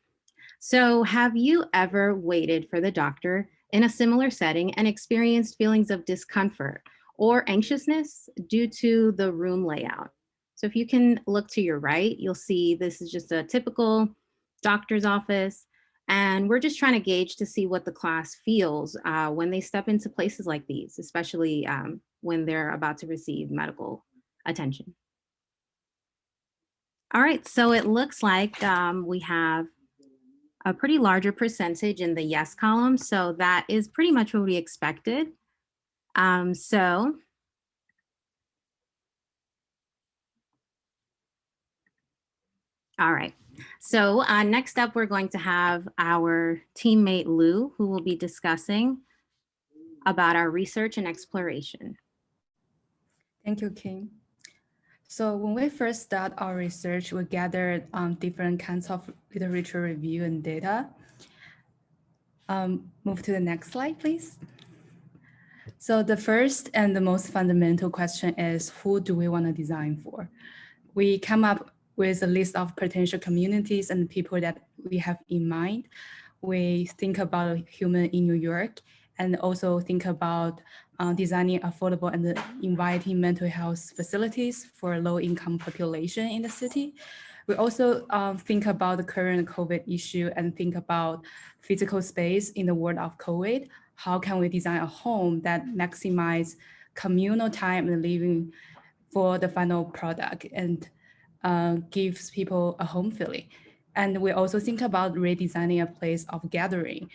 S13: So have you ever waited for the doctor in a similar setting and experienced feelings of discomfort or anxiousness due to the room layout? So if you can look to your right, you'll see this is just a typical doctor's office. And we're just trying to gauge to see what the class feels when they step into places like these, especially when they're about to receive medical attention. All right, so it looks like we have a pretty larger percentage in the yes column. So that is pretty much what we expected. All right. So next up, we're going to have our teammate Lou, who will be discussing about our research and exploration.
S14: Thank you, Kim. So when we first start our research, we gathered different kinds of literature review and data. Move to the next slide, please. So the first and the most fundamental question is, who do we want to design for? We come up with a list of potential communities and people that we have in mind. We think about human in New York and also think about designing affordable and inviting mental health facilities for low-income population in the city. We also think about the current COVID issue and think about physical space in the world of COVID. How can we design a home that maximizes communal time and living for the final product and gives people a home feeling? And we also think about redesigning a place of gathering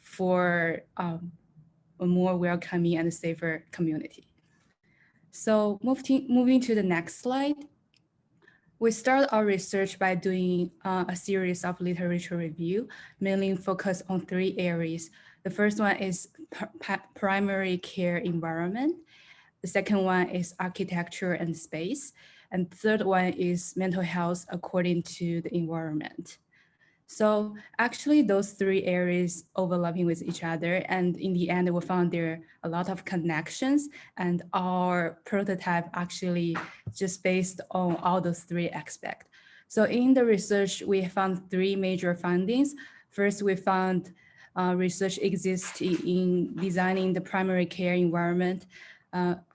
S14: for a more welcoming and safer community. So moving to the next slide. We start our research by doing a series of literature review, mainly focused on 3 areas. The first one is primary care environment. The second one is architecture and space. And the third one is mental health according to the environment. So actually those 3 areas overlapping with each other. And in the end, we found there are a lot of connections, and our prototype actually just based on all those 3 aspects. So in the research, we found 3 major findings. First, we found research exists in designing the primary care environment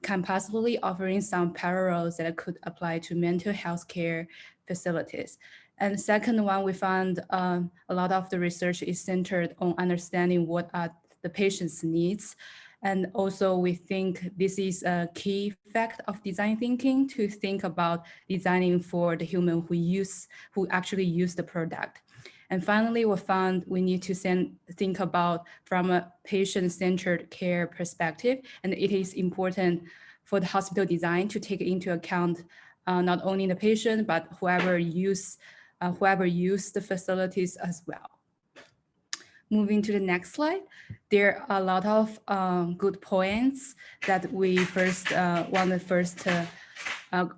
S14: can possibly offering some parallels that could apply to mental health care facilities. And the second one, we found a lot of the research is centered on understanding what are the patient's needs. And also we think this is a key fact of design thinking, to think about designing for the human who actually use the product. And finally, we found we need to think about from a patient-centered care perspective, and it is important for the hospital design to take into account not only the patient, but whoever use the facilities as well. Moving to the next slide, there are a lot of good points that we wanted to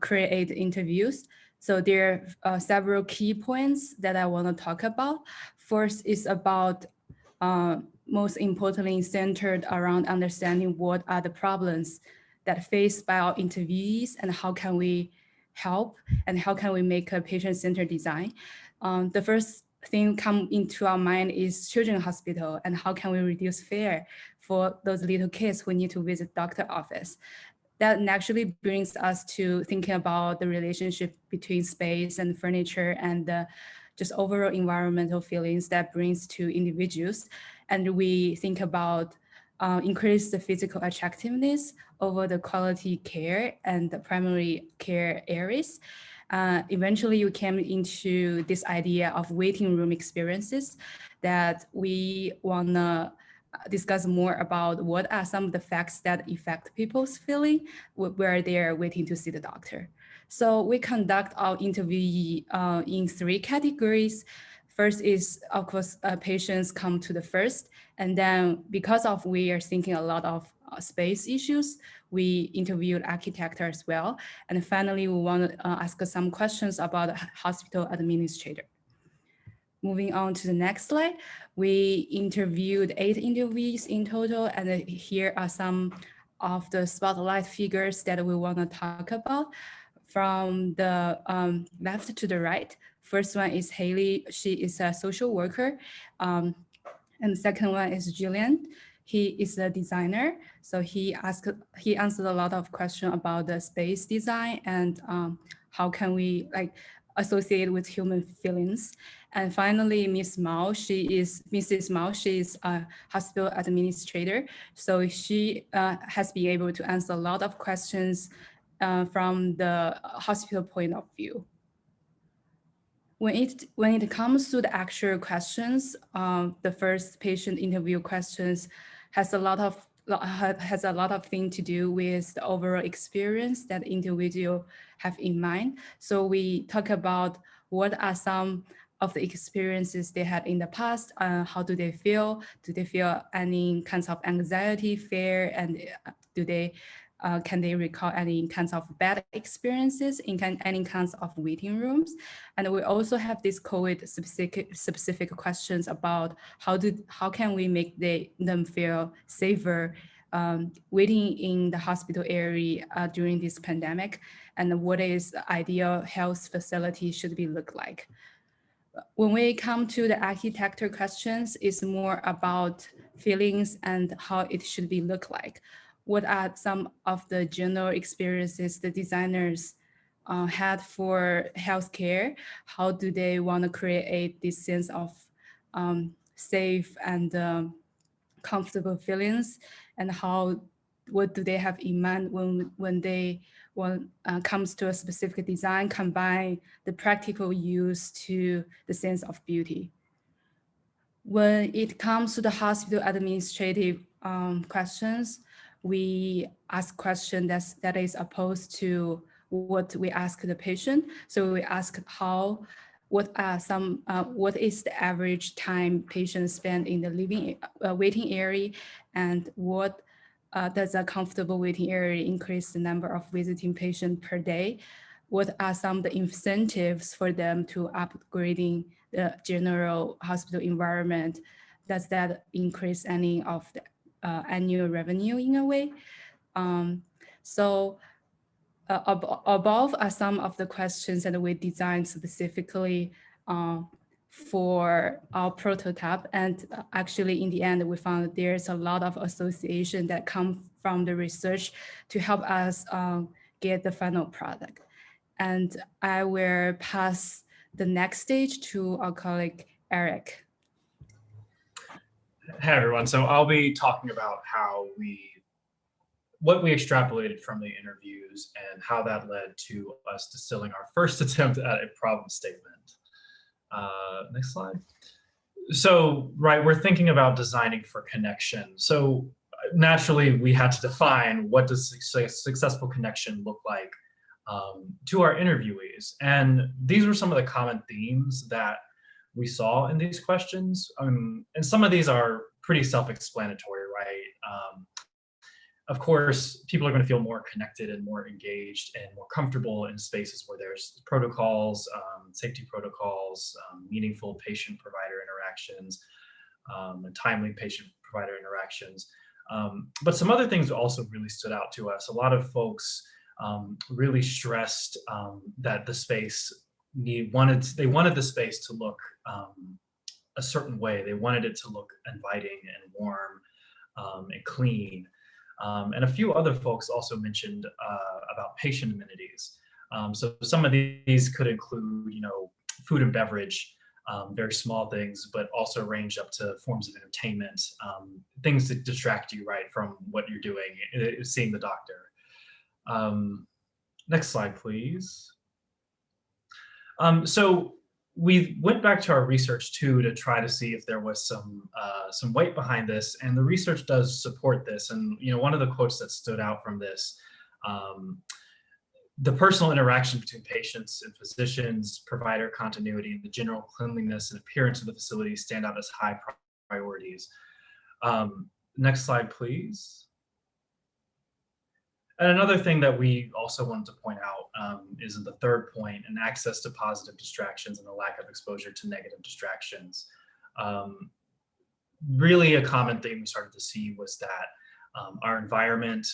S14: create interviews. So there are several key points that I want to talk about. First is about, most importantly, centered around understanding what are the problems that faced by our interviewees and how can we help and how can we make a patient-centered design. The first thing come into our mind is children's hospital and how can we reduce fare for those little kids who need to visit doctor office. That naturally brings us to thinking about the relationship between space and furniture and just overall environmental feelings that brings to individuals. And we think about increase the physical attractiveness over the quality care and the primary care areas. Eventually, we came into this idea of waiting room experiences that we wanna discuss more about what are some of the facts that affect people's feeling where they're waiting to see the doctor. So we conduct our interview in 3 categories. First is, of course, patients come to the first, and then because of we are thinking a lot of space issues, we interviewed architect as well. And finally, we want to ask some questions about the hospital administrator. Moving on to the next slide, we interviewed 8 interviewees in total, and here are some of the spotlight figures that we want to talk about. From the left to the right, first one is Haley. She is a social worker. And the second one is Julian. He is a designer. So he answered a lot of questions about the space design and how can we associate with human feelings. And finally, Mrs. Mao, she is a hospital administrator. So she has been able to answer a lot of questions from the hospital point of view. When it comes to the actual questions, the first patient interview questions has a lot of things to do with the overall experience that individual have in mind. So we talk about what are some of the experiences they had in the past, how do they feel? Do they feel any kinds of anxiety, fear, and can they recall any kinds of bad experiences in any kinds of waiting rooms? And we also have these COVID specific questions about how can we make them feel safer waiting in the hospital area during this pandemic, and what is the ideal health facility should be look like. When we come to the architecture questions, it's more about feelings and how it should be look like. What are some of the general experiences the designers had for healthcare? How do they want to create this sense of safe and comfortable feelings? And what do they have in mind when comes to a specific design, combine the practical use to the sense of beauty? When it comes to the hospital administrative questions, we ask questions that is opposed to what we ask the patient. So we ask what is the average time patients spend in the waiting area, and what does a comfortable waiting area increase the number of visiting patients per day? What are some of the incentives for them to upgrading the general hospital environment? Does that increase any of the annual revenue in a way? Above are some of the questions that we designed specifically for our prototype. And actually in the end, we found there's a lot of association that come from the research to help us get the final product. And I will pass the next stage to our colleague, Eric.
S15: Hey everyone, so I'll be talking about what we extrapolated from the interviews and how that led to us distilling our first attempt at a problem statement. Next slide. So, right, we're thinking about designing for connection. So naturally we had to define what does a successful connection look like to our interviewees. And these were some of the common themes that we saw in these questions. And some of these are pretty self-explanatory, right? Of course, people are going to feel more connected and more engaged and more comfortable in spaces where there's protocols, safety protocols, meaningful patient-provider interactions, and timely patient-provider interactions. But some other things also really stood out to us. A lot of folks really stressed that the space they wanted the space to look a certain way. They wanted it to look inviting and warm and clean. And a few other folks also mentioned about patient amenities. So some of these could include, food and beverage, very small things, but also range up to forms of entertainment, things that distract you, right, from what you're doing, seeing the doctor. Next slide, please. So we went back to our research too to try to see if there was some weight behind this, and the research does support this. And one of the quotes that stood out from this, the personal interaction between patients and physicians, provider continuity, and the general cleanliness and appearance of the facility stand out as high priorities. Next slide, please. And another thing that we also wanted to point out is in the third point, and access to positive distractions and the lack of exposure to negative distractions. Really a common thing we started to see was that our environment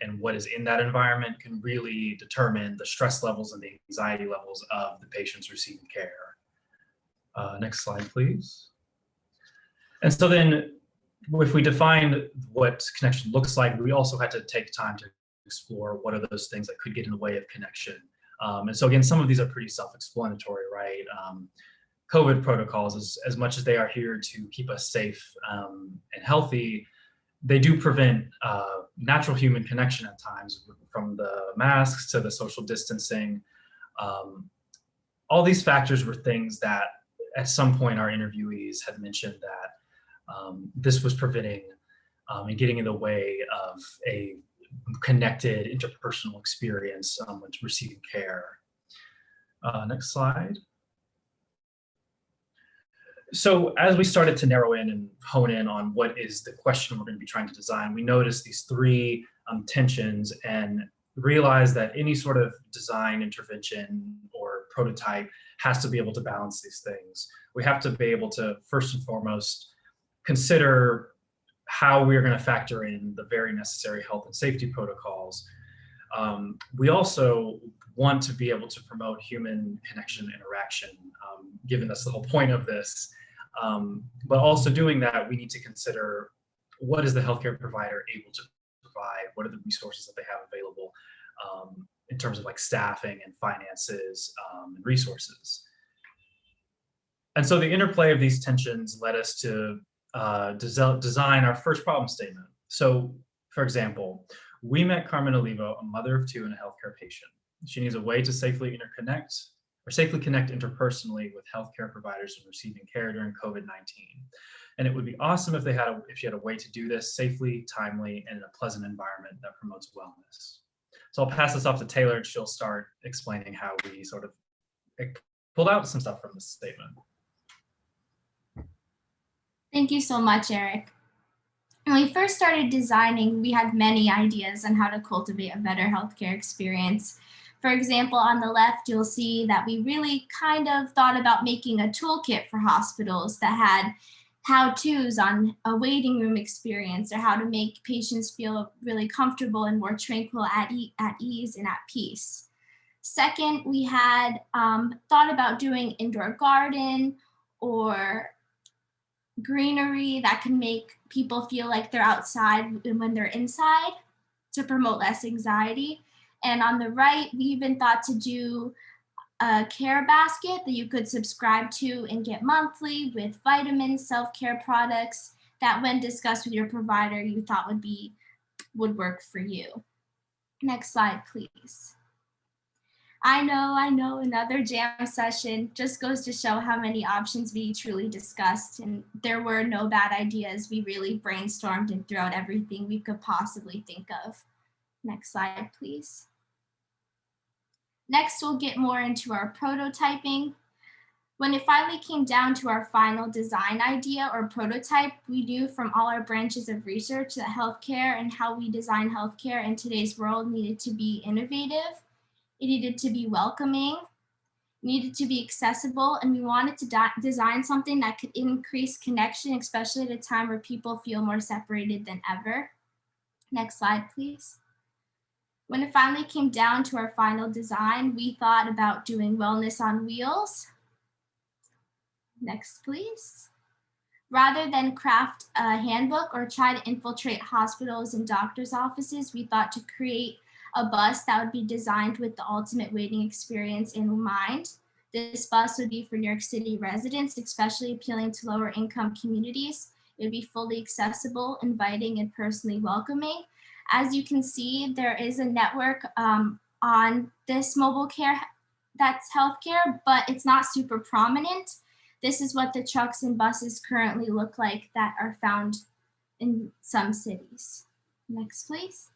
S15: and what is in that environment can really determine the stress levels and the anxiety levels of the patients receiving care. Next slide, please. And so then if we define what connection looks like, we also had to take time to explore what are those things that could get in the way of connection. And so again, some of these are pretty self-explanatory, right? COVID protocols, as much as they are here to keep us safe and healthy, they do prevent natural human connection at times, from the masks to the social distancing. All these factors were things that at some point our interviewees had mentioned that this was preventing and getting in the way of a connected interpersonal experience when receiving care. Next slide. So as we started to narrow in and hone in on what is the question we're going to be trying to design, we noticed these three tensions and realized that any sort of design intervention or prototype has to be able to balance these things. We have to be able to, first and foremost, consider how we're going to factor in the very necessary health and safety protocols. We also want to be able to promote human connection and interaction, given that's the whole point of this. But also doing that, we need to consider what is the healthcare provider able to provide, what are the resources that they have available in terms of like staffing and finances and resources. And so the interplay of these tensions led us to design our first problem statement. So for example, we met Carmen Olivo, a mother of two and a healthcare patient. She needs a way to safely connect interpersonally with healthcare providers and receiving care during COVID-19. And it would be awesome if she had a way to do this safely, timely, and in a pleasant environment that promotes wellness. So I'll pass this off to Taylor and she'll start explaining how we sort of pulled out some stuff from this statement.
S16: Thank you so much, Eric. When we first started designing, we had many ideas on how to cultivate a better healthcare experience. For example, on the left, you'll see that we really kind of thought about making a toolkit for hospitals that had how-tos on a waiting room experience or how to make patients feel really comfortable and more tranquil, at ease and at peace. Second, we had thought about doing indoor garden or greenery that can make people feel like they're outside when they're inside to promote less anxiety. And on the right, we even thought to do a care basket that you could subscribe to and get monthly with vitamins, self-care products that when discussed with your provider, you thought would work for you. Next slide, please. I know, another jam session. Just goes to show how many options we truly discussed, and there were no bad ideas. We really brainstormed and threw out everything we could possibly think of. Next slide, please. Next, we'll get more into our prototyping. When it finally came down to our final design idea or prototype, we knew from all our branches of research that healthcare and how we design healthcare in today's world needed to be innovative. It needed to be welcoming, needed to be accessible, and we wanted to design something that could increase connection, especially at a time where people feel more separated than ever. Next slide, please. When it finally came down to our final design, we thought about doing wellness on wheels. Next, please. Rather than craft a handbook or try to infiltrate hospitals and doctors' offices, we thought to create a bus that would be designed with the ultimate waiting experience in mind. This bus would be for New York City residents, especially appealing to lower income communities. It would be fully accessible, inviting, and personally welcoming. As you can see, there is a network on this mobile care that's healthcare, but it's not super prominent. This is what the trucks and buses currently look like that are found in some cities. Next, please.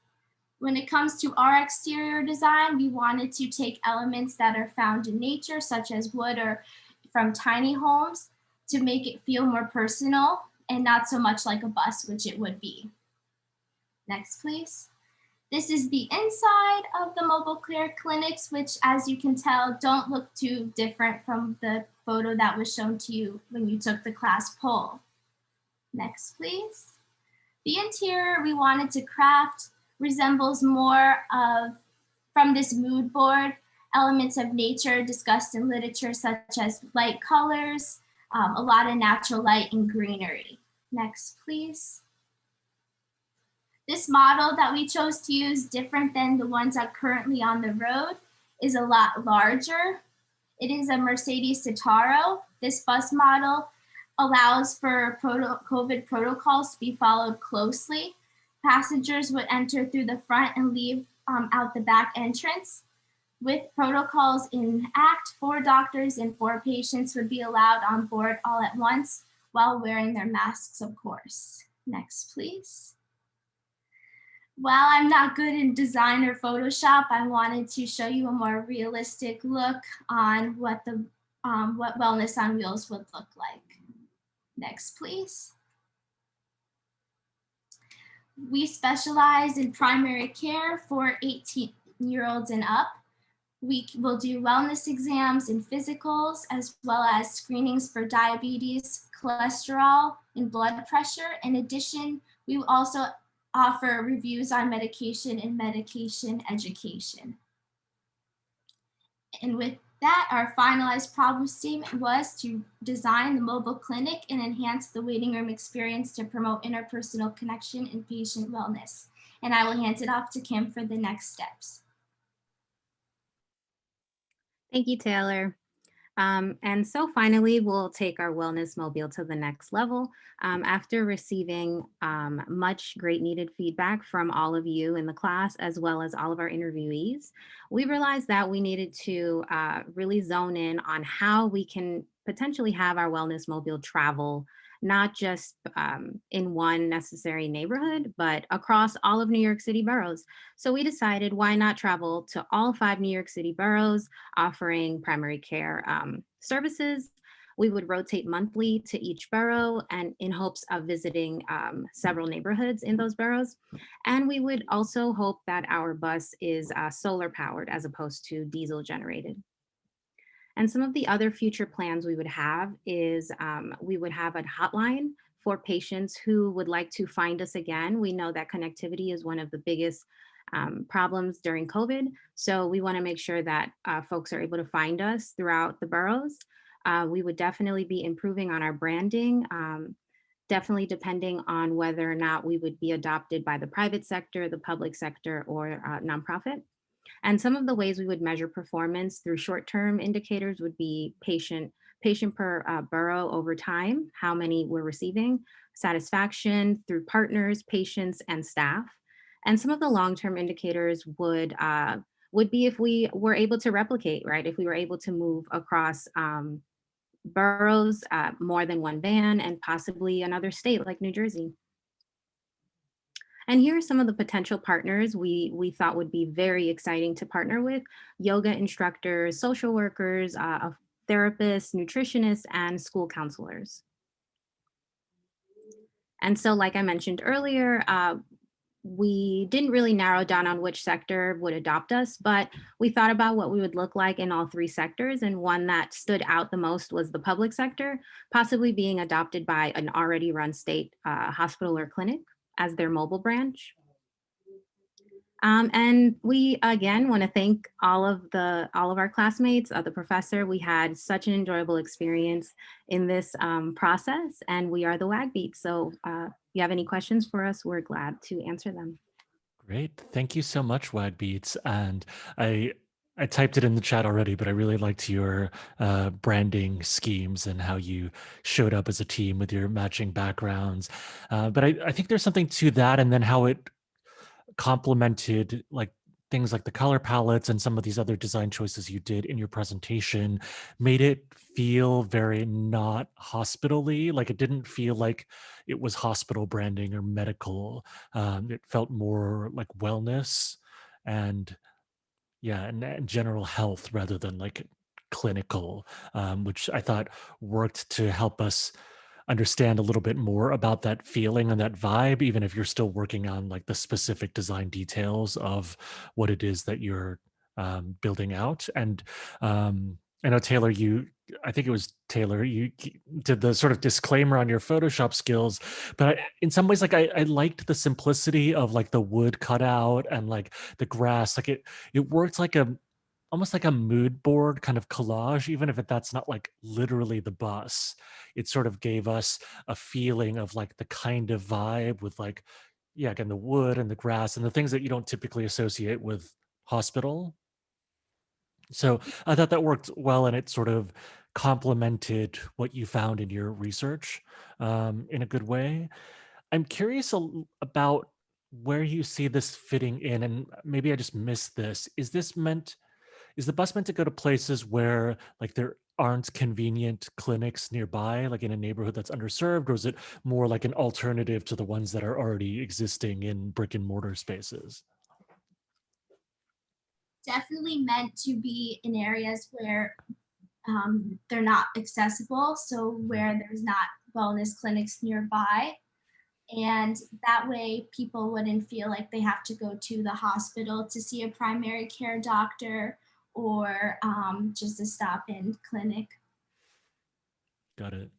S16: When it comes to our exterior design, we wanted to take elements that are found in nature, such as wood or from tiny homes, to make it feel more personal and not so much like a bus, which it would be. Next, please. This is the inside of the mobile care clinics, which, as you can tell, don't look too different from the photo that was shown to you when you took the class poll. Next, please. The interior we wanted to craft resembles more of, from this mood board, elements of nature discussed in literature, such as light colors, a lot of natural light and greenery. Next, please. This model that we chose to use, different than the ones that are currently on the road, is a lot larger. It is a Mercedes Citaro. This bus model allows for COVID protocols to be followed closely. Passengers would enter through the front and leave out the back entrance. With protocols in act, 4 doctors and 4 patients would be allowed on board all at once while wearing their masks, of course. Next, please. While I'm not good in design or Photoshop, I wanted to show you a more realistic look on what Wellness on Wheels would look like. Next, please. We specialize in primary care for 18-year-olds and up. We will do wellness exams and physicals, as well as screenings for diabetes, cholesterol, and blood pressure. In addition, we will also offer reviews on medication and medication education. And with that, our finalized problem statement was to design the mobile clinic and enhance the waiting room experience to promote interpersonal connection and patient wellness. And I will hand it off to Kim for the next steps.
S13: Thank you, Taylor. And so finally, we'll take our Wellness Mobile to the next level. After receiving much great needed feedback from all of you in the class, as well as all of our interviewees, we realized that we needed to really zone in on how we can potentially have our Wellness Mobile travel, not just in one necessary neighborhood, but across all of New York City boroughs. So we decided, why not travel to all 5 New York City boroughs offering primary care services. We would rotate monthly to each borough and in hopes of visiting several neighborhoods in those boroughs. And we would also hope that our bus is solar powered as opposed to diesel generated. And some of the other future plans we would have is we would have a hotline for patients who would like to find us again. We know that connectivity is one of the biggest problems during COVID. So we want to make sure that folks are able to find us throughout the boroughs. We would definitely be improving on our branding, definitely depending on whether or not we would be adopted by the private sector, the public sector, or nonprofit. And some of the ways we would measure performance through short-term indicators would be patient per borough over time, how many we're receiving, satisfaction through partners, patients, and staff. And some of the long-term indicators would be if we were able to replicate, right? If we were able to move across boroughs, more than one van, and possibly another state like New Jersey. And here are some of the potential partners we thought would be very exciting to partner with: yoga instructors, social workers, therapists, nutritionists, and school counselors. And so, like I mentioned earlier, we didn't really narrow down on which sector would adopt us, but we thought about what we would look like in all 3 sectors. And one that stood out the most was the public sector, possibly being adopted by an already run state hospital or clinic as their mobile branch. And we, again, want to thank all of our classmates, the professor. We had such an enjoyable experience in this process, and we are the WAGBeats. So if you have any questions for us, we're glad to answer them.
S1: Great. Thank you so much, WAGBeats. And I typed it in the chat already, but I really liked your branding schemes and how you showed up as a team with your matching backgrounds. But I think there's something to that, and then how it complemented like things like the color palettes and some of these other design choices you did in your presentation made it feel very not hospital-y. Like it didn't feel like it was hospital branding or medical. It felt more like wellness and yeah, and general health rather than like clinical, which I thought worked to help us understand a little bit more about that feeling and that vibe, even if you're still working on like the specific design details of what it is that you're building out. And I know Taylor, I think it was Taylor, you did the sort of disclaimer on your Photoshop skills, but in some ways, like I liked the simplicity of like the wood cutout and like the grass. Like it worked like almost like a mood board kind of collage, even if that's not like literally the bus. It sort of gave us a feeling of like the kind of vibe with like, yeah, again, the wood and the grass and the things that you don't typically associate with hospital. So I thought that worked well, and it sort of complemented what you found in your research in a good way. I'm curious about where you see this fitting in, and maybe I just missed this. Is the bus meant to go to places where like there aren't convenient clinics nearby, like in a neighborhood that's underserved, or is it more like an alternative to the ones that are already existing in brick and mortar spaces?
S16: Definitely meant to be in areas where they're not accessible, so where there's not wellness clinics nearby. And that way people wouldn't feel like they have to go to the hospital to see a primary care doctor or just a stop-in clinic.
S1: Got it.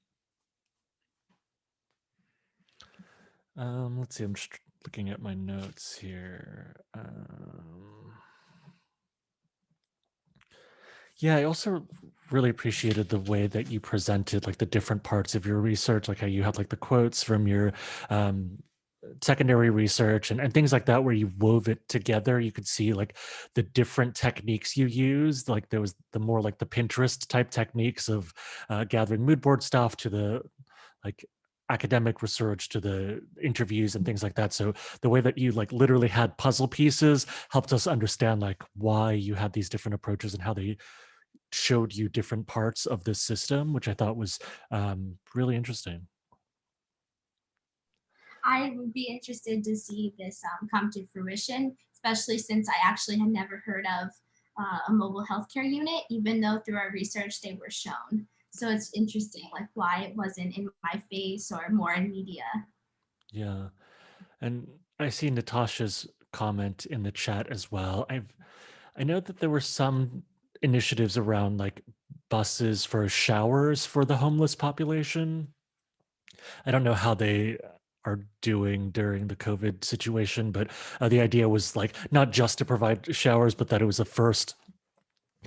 S1: Let's see, I'm just looking at my notes here. Yeah, I also really appreciated the way that you presented like the different parts of your research, like how you had like the quotes from your secondary research and things like that, where you wove it together. You could see like the different techniques you used. Like there was the more like the Pinterest type techniques of gathering mood board stuff to the like academic research to the interviews and things like that. So the way that you like literally had puzzle pieces helped us understand like why you had these different approaches and how they showed you different parts of this system, which I thought was really interesting.
S16: I would be interested to see this come to fruition, especially since I actually had never heard of a mobile healthcare unit, even though through our research they were shown. So it's interesting, like why it wasn't in my face or more in media.
S1: Yeah. And I see Natasha's comment in the chat as well. I know that there were some initiatives around like buses for showers for the homeless population. I don't know how they are doing during the COVID situation, but the idea was like not just to provide showers, but that it was a first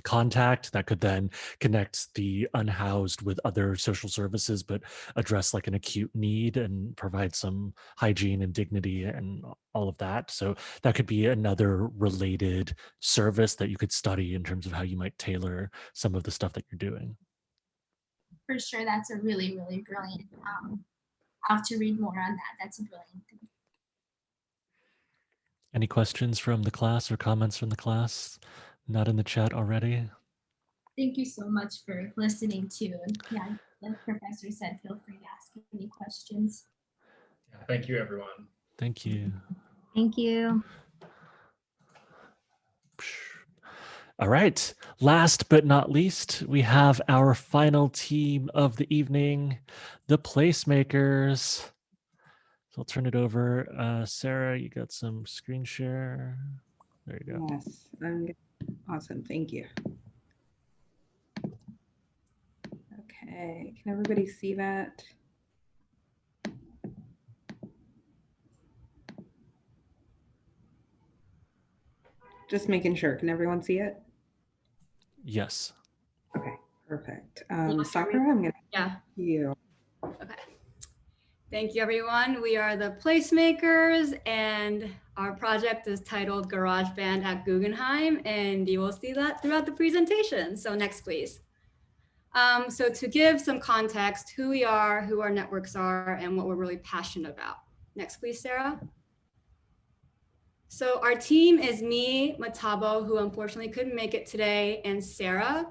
S1: contact that could then connect the unhoused with other social services, but address like an acute need and provide some hygiene and dignity and all of that. So that could be another related service that you could study in terms of how you might tailor some of the stuff that you're doing.
S16: For sure, that's a really, really brilliant. I'll have to read more on that. That's a brilliant thing.
S1: Any questions from the class or comments from the class? Not in the chat already?
S16: Thank you so much for listening too. And yeah, like Professor said, feel free to ask any questions.
S15: Yeah, thank you, everyone.
S1: Thank you.
S13: Thank you.
S1: All right. Last but not least, we have our final team of the evening, the Placemakers. So I'll turn it over. Sarah, you got some screen share. There you go.
S17: Yes, awesome. Thank you. Okay, can everybody see that? Just making sure. Can everyone see it?
S1: Yes.
S17: Okay, perfect. Sakura, I'm going to you.
S18: Okay. Thank you, everyone. We are the Placemakers, and our project is titled GarageBand at Guggenheim, and you will see that throughout the presentation. So next, please. So to give some context, who we are, who our networks are, and what we're really passionate about. Next, please, Sarah. So our team is me, Matabo, who unfortunately couldn't make it today, and Sarah.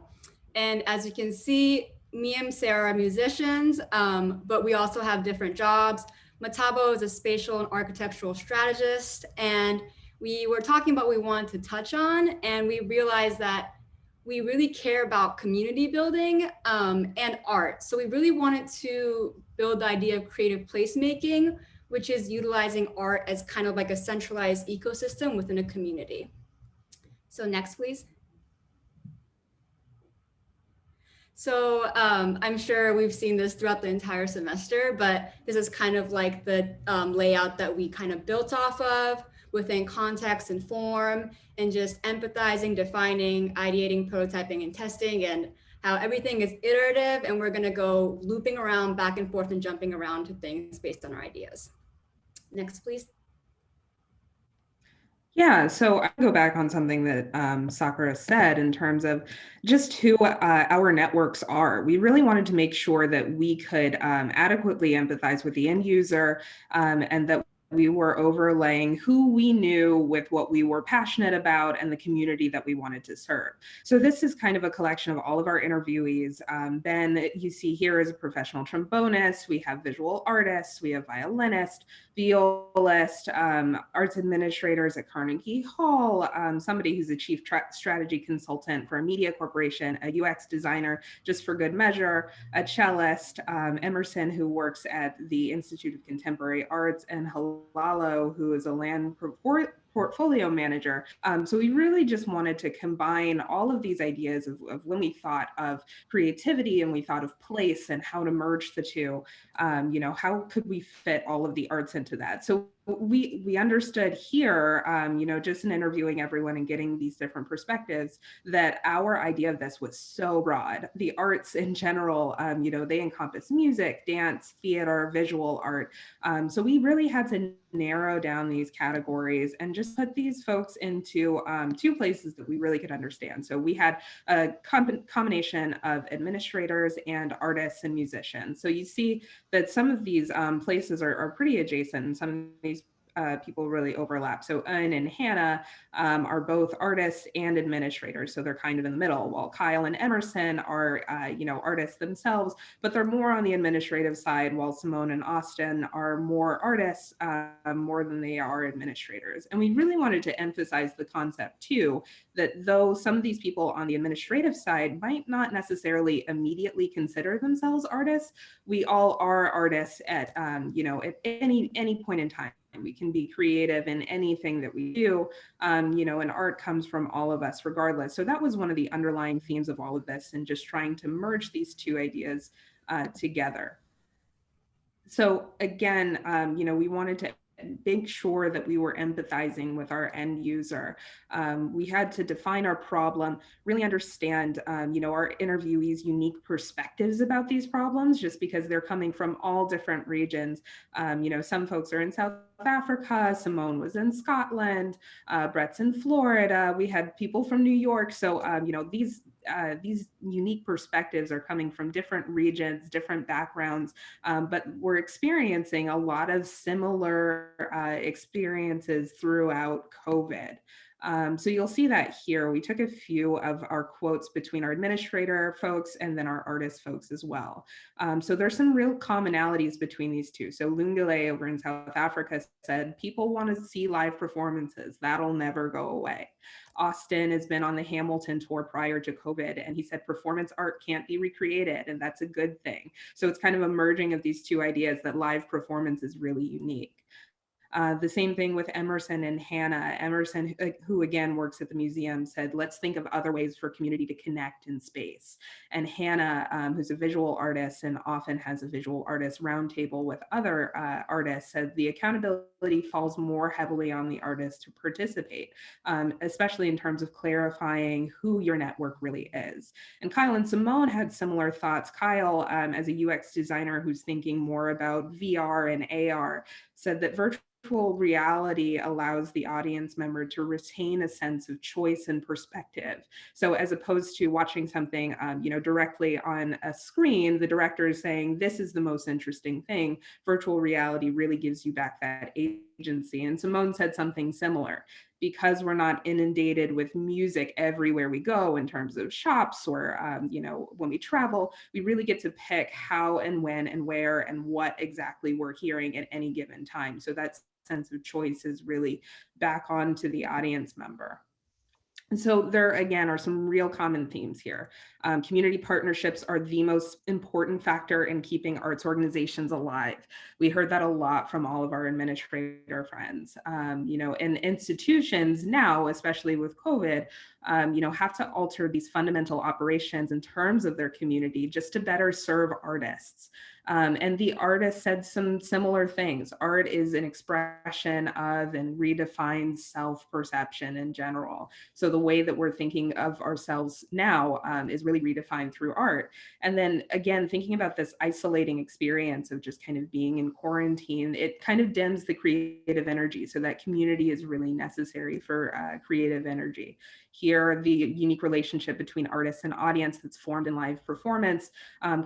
S18: And as you can see, me and Sarah are musicians, but we also have different jobs. Matabo is a spatial and architectural strategist, and we were talking about what we wanted to touch on, and we realized that we really care about community building and art. So we really wanted to build the idea of creative placemaking, which is utilizing art as kind of like a centralized ecosystem within a community. So next, please. So I'm sure we've seen this throughout the entire semester, but this is kind of like the layout that we kind of built off of within context and form, and just empathizing, defining, ideating, prototyping, and testing, and how everything is iterative, and we're gonna go looping around back and forth and jumping around to things based on our ideas. Next, please.
S17: Yeah, so I go back on something that Sakura said in terms of just who our networks are. We really wanted to make sure that we could adequately empathize with the end user, and that we were overlaying who we knew with what we were passionate about and the community that we wanted to serve. So this is kind of a collection of all of our interviewees. Ben, you see here, is a professional trombonist. We have visual artists, we have violinist, violist, arts administrators at Carnegie Hall, somebody who's a chief strategy consultant for a media corporation, a UX designer, just for good measure, a cellist, Emerson, who works at the Institute of Contemporary Arts, and Halalo, who is a land portfolio manager. So we really just wanted to combine all of these ideas of when we thought of creativity and we thought of place and how to merge the two, how could we fit all of the arts into that? So we understood here, just in interviewing everyone and getting these different perspectives, that our idea of this was so broad. The arts in general, they encompass music, dance, theater, visual art. So we really had to narrow down these categories and just put these folks into two places that we really could understand. So we had a combination of administrators and artists and musicians. So you see that some of these places are pretty adjacent, and some of these people really overlap. So Un and Hannah are both artists and administrators, so they're kind of in the middle, while Kyle and Emerson are artists themselves, but they're more on the administrative side, while Simone and Austin are more artists more than they are administrators. And we really wanted to emphasize the concept too, that though some of these people on the administrative side might not necessarily immediately consider themselves artists, we all are artists at at any point in time. We can be creative in anything that we do, and art comes from all of us regardless. So that was one of the underlying themes of all of this, and just trying to merge these two ideas together. So again, we wanted to make sure that we were empathizing with our end user. We had to define our problem, really understand, our interviewees' unique perspectives about these problems, just because they're coming from all different regions. Some folks are in South Africa, Simone was in Scotland, Brett's in Florida, we had people from New York. So, these unique perspectives are coming from different regions, different backgrounds, but we're experiencing a lot of similar experiences throughout COVID. So you'll see that here. We took a few of our quotes between our administrator folks and then our artist folks as well. So there's some real commonalities between these two. So Lungile over in South Africa said, people want to see live performances. That'll never go away. Austin has been on the Hamilton tour prior to COVID, and he said performance art can't be recreated, and that's a good thing. So it's kind of a merging of these two ideas that live performance is really unique. The same thing with Emerson and Hannah. Emerson, who again works at the museum, said, let's think of other ways for community to connect in space. And Hannah, who's a visual artist and often has a visual artist roundtable with other artists, said the accountability falls more heavily on the artist to participate, especially in terms of clarifying who your network really is. And Kyle and Simone had similar thoughts. Kyle, as a UX designer who's thinking more about VR and AR, said that virtual reality allows the audience member to retain a sense of choice and perspective. So as opposed to watching something, directly on a screen, the director is saying, this is the most interesting thing. Virtual reality really gives you back that agency. And Simone said something similar. Because we're not inundated with music everywhere we go in terms of shops or, you know, when we travel, we really get to pick how and when and where and what exactly we're hearing at any given time. So that sense of choice is really back on to the audience member. And so there, again, are some real common themes here. Community partnerships are the most important factor in keeping arts organizations alive. We heard that a lot from all of our administrator friends. You know, and institutions now, especially with COVID, you know, have to alter these fundamental operations in terms of their community just to better serve artists. And the artist said some similar things. Art is an expression of and redefines self-perception in general. So the way that we're thinking of ourselves now is really redefined through art. And then again, thinking about this isolating experience of just kind of being in quarantine, it kind of dims the creative energy. So that community is really necessary for creative energy. Here, the unique relationship between artists and audience that's formed in live performance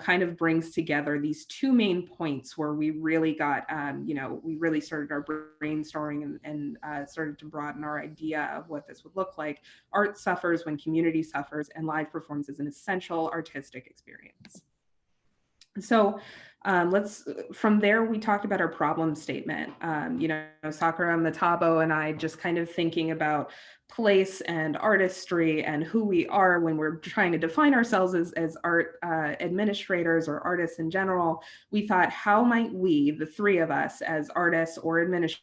S17: kind of brings together these two main points where we really got, you know, we really started our brainstorming and started to broaden our idea of what this would look like. Art suffers when community suffers, and live performance is an essential artistic experience. So from there, we talked about our problem statement. You know, Sakura Metabo and I just kind of thinking about place and artistry and who we are when we're trying to define ourselves as art administrators or artists in general. We thought, how might we, the three of us as artists or administrators,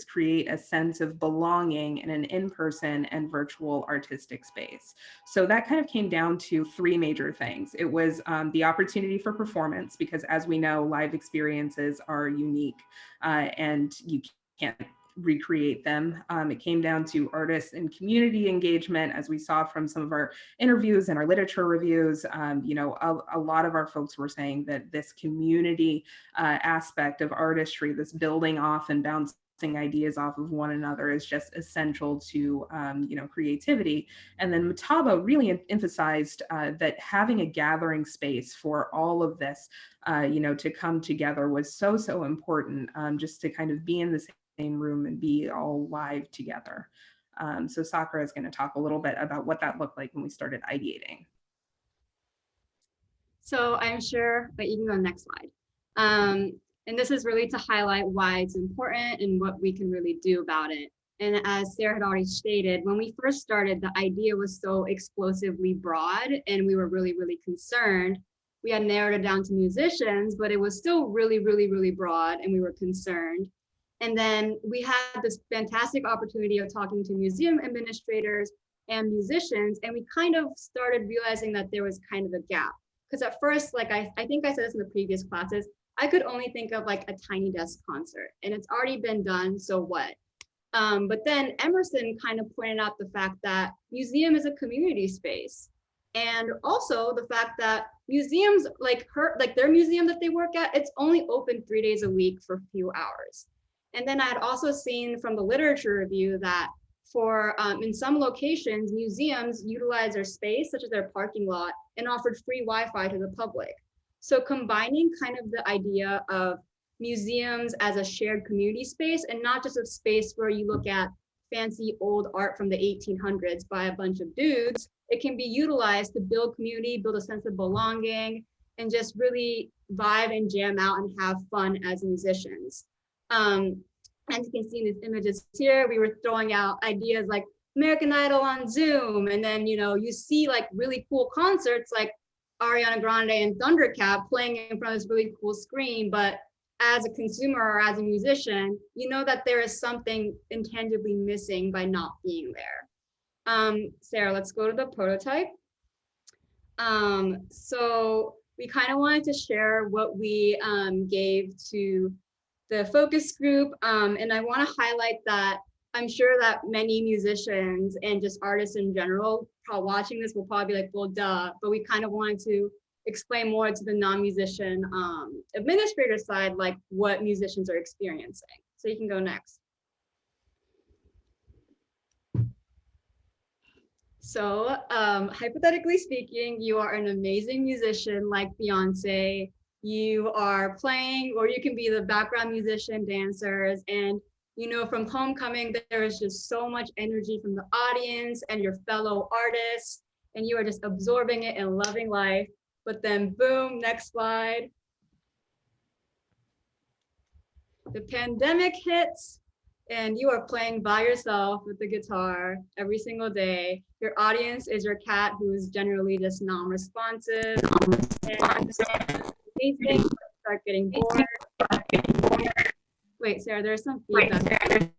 S17: create a sense of belonging in an in-person and virtual artistic space? So that kind of came down to three major things. It was the opportunity for performance, because as we know, live experiences are unique and you can't recreate them. It came down to artists and community engagement, as we saw from some of our interviews and our literature reviews. You know, a lot of our folks were saying that this community aspect of artistry, this building off and bouncing ideas off of one another, is just essential to you know, creativity. And then Metabo really emphasized that having a gathering space for all of this, you know, to come together was so important, just to kind of be in the same room and be all live together. So Sakura is going to talk a little bit about what that looked like when we started ideating.
S18: So I'm sure, but you can go next slide. And this is really to highlight why it's important and what we can really do about it. And as Sarah had already stated, when we first started, the idea was so explosively broad and we were really concerned. We had narrowed it down to musicians, but it was still really broad and we were concerned. And then we had this fantastic opportunity of talking to museum administrators and musicians, and we kind of started realizing that there was kind of a gap. Because at first, like I think I said this in the previous classes, I could only think of like a tiny desk concert, and it's already been done, so what? But then Emerson kind of pointed out the fact that museum is a community space. And also the fact that museums, like their museum that they work at, it's only open 3 days a week for a few hours. And then I had also seen from the literature review that for in some locations, museums utilize their space, such as their parking lot, and offered free Wi-Fi to the public. So combining kind of the idea of museums as a shared community space, and not just a space where you look at fancy old art from the 1800s by a bunch of dudes, it can be utilized to build community, build a sense of belonging, and just really vibe and jam out and have fun as musicians. As you can see in these images here, we were throwing out ideas like American Idol on Zoom, and then, you know, you see like really cool concerts like Ariana Grande and Thundercat playing in front of this really cool screen, but as a consumer or as a musician, you know that there is something intangibly missing by not being there. Sarah, let's go to the prototype. So we kind of wanted to share what we gave to the focus group, and I want to highlight that I'm sure that many musicians and just artists in general watching this will probably be like, well, duh, but we kind of wanted to explain more to the non-musician administrator side, like what musicians are experiencing. So you can go next. So hypothetically speaking, you are an amazing musician like Beyonce. You are playing, or you can be the background musician, dancers, and You know, from homecoming, there is just so much energy from the audience and your fellow artists, and you are just absorbing it and loving life. But then boom, next slide. The pandemic hits and you are playing by yourself with the guitar every single day. Your audience is your cat, who is generally just non-responsive. And these things start getting bored. Wait, Sarah, there's some feedback.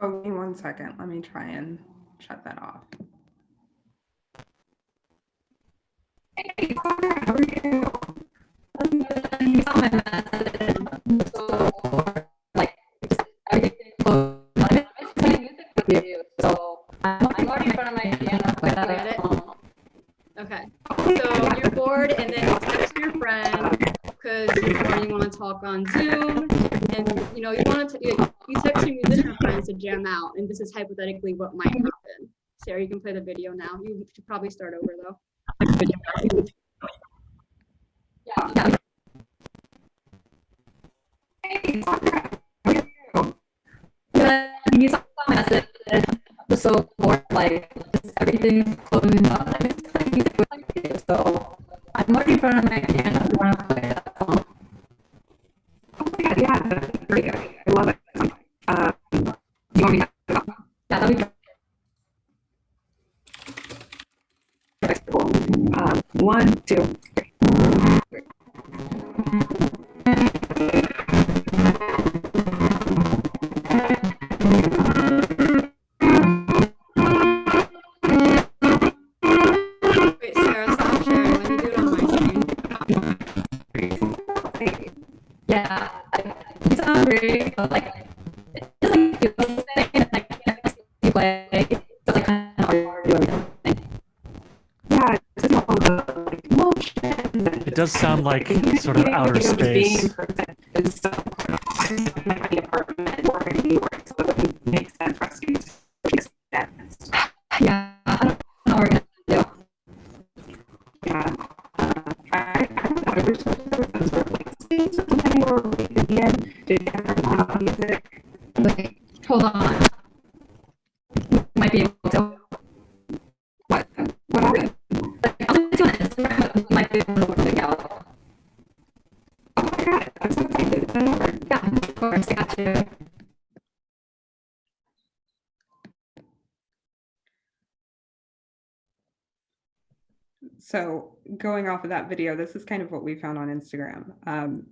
S17: Oh, give me 1 second. Let me try and shut that off. Hey, Connor, how are you? You saw my message. So, like, everything close. So, I'm already in front of my piano.
S18: Okay, so you're bored and then you text your friend because you want to talk on Zoom, and you know you want to you text your musician friends to jam out, and this is hypothetically what might happen. Sarah, you can play the video now. You should probably start over though. Yeah.
S17: Hey, you saw my message. So more like just everything's closing up. So I'm already in front of my piano. If you want to play that song. Oh my god, yeah, that's great. I love it. You want me to? Yeah, that'd be cool. 1, 2, 3.
S18: Wait, Sarah, stop sharing. Let me do it on my screen.
S17: Yeah, you sound great, but like, it's just like you play, it's like kind of hard to do everything. Yeah, it's just all the like motion.
S1: It does sound like sort of outer space.
S17: My apartment or anywhere, so it makes sense for us to use. Yeah, I don't know what we're gonna do. Yeah, I don't know. I wish there was sort of like space or something where we could be in to get music. Wait, hold on. We might be able to. What happened? Like, I'll do an Instagram, but we might be able to work together. Oh my god, I'm so excited. Yeah, of course, I got you. So going off of that video, this is kind of what we found on Instagram.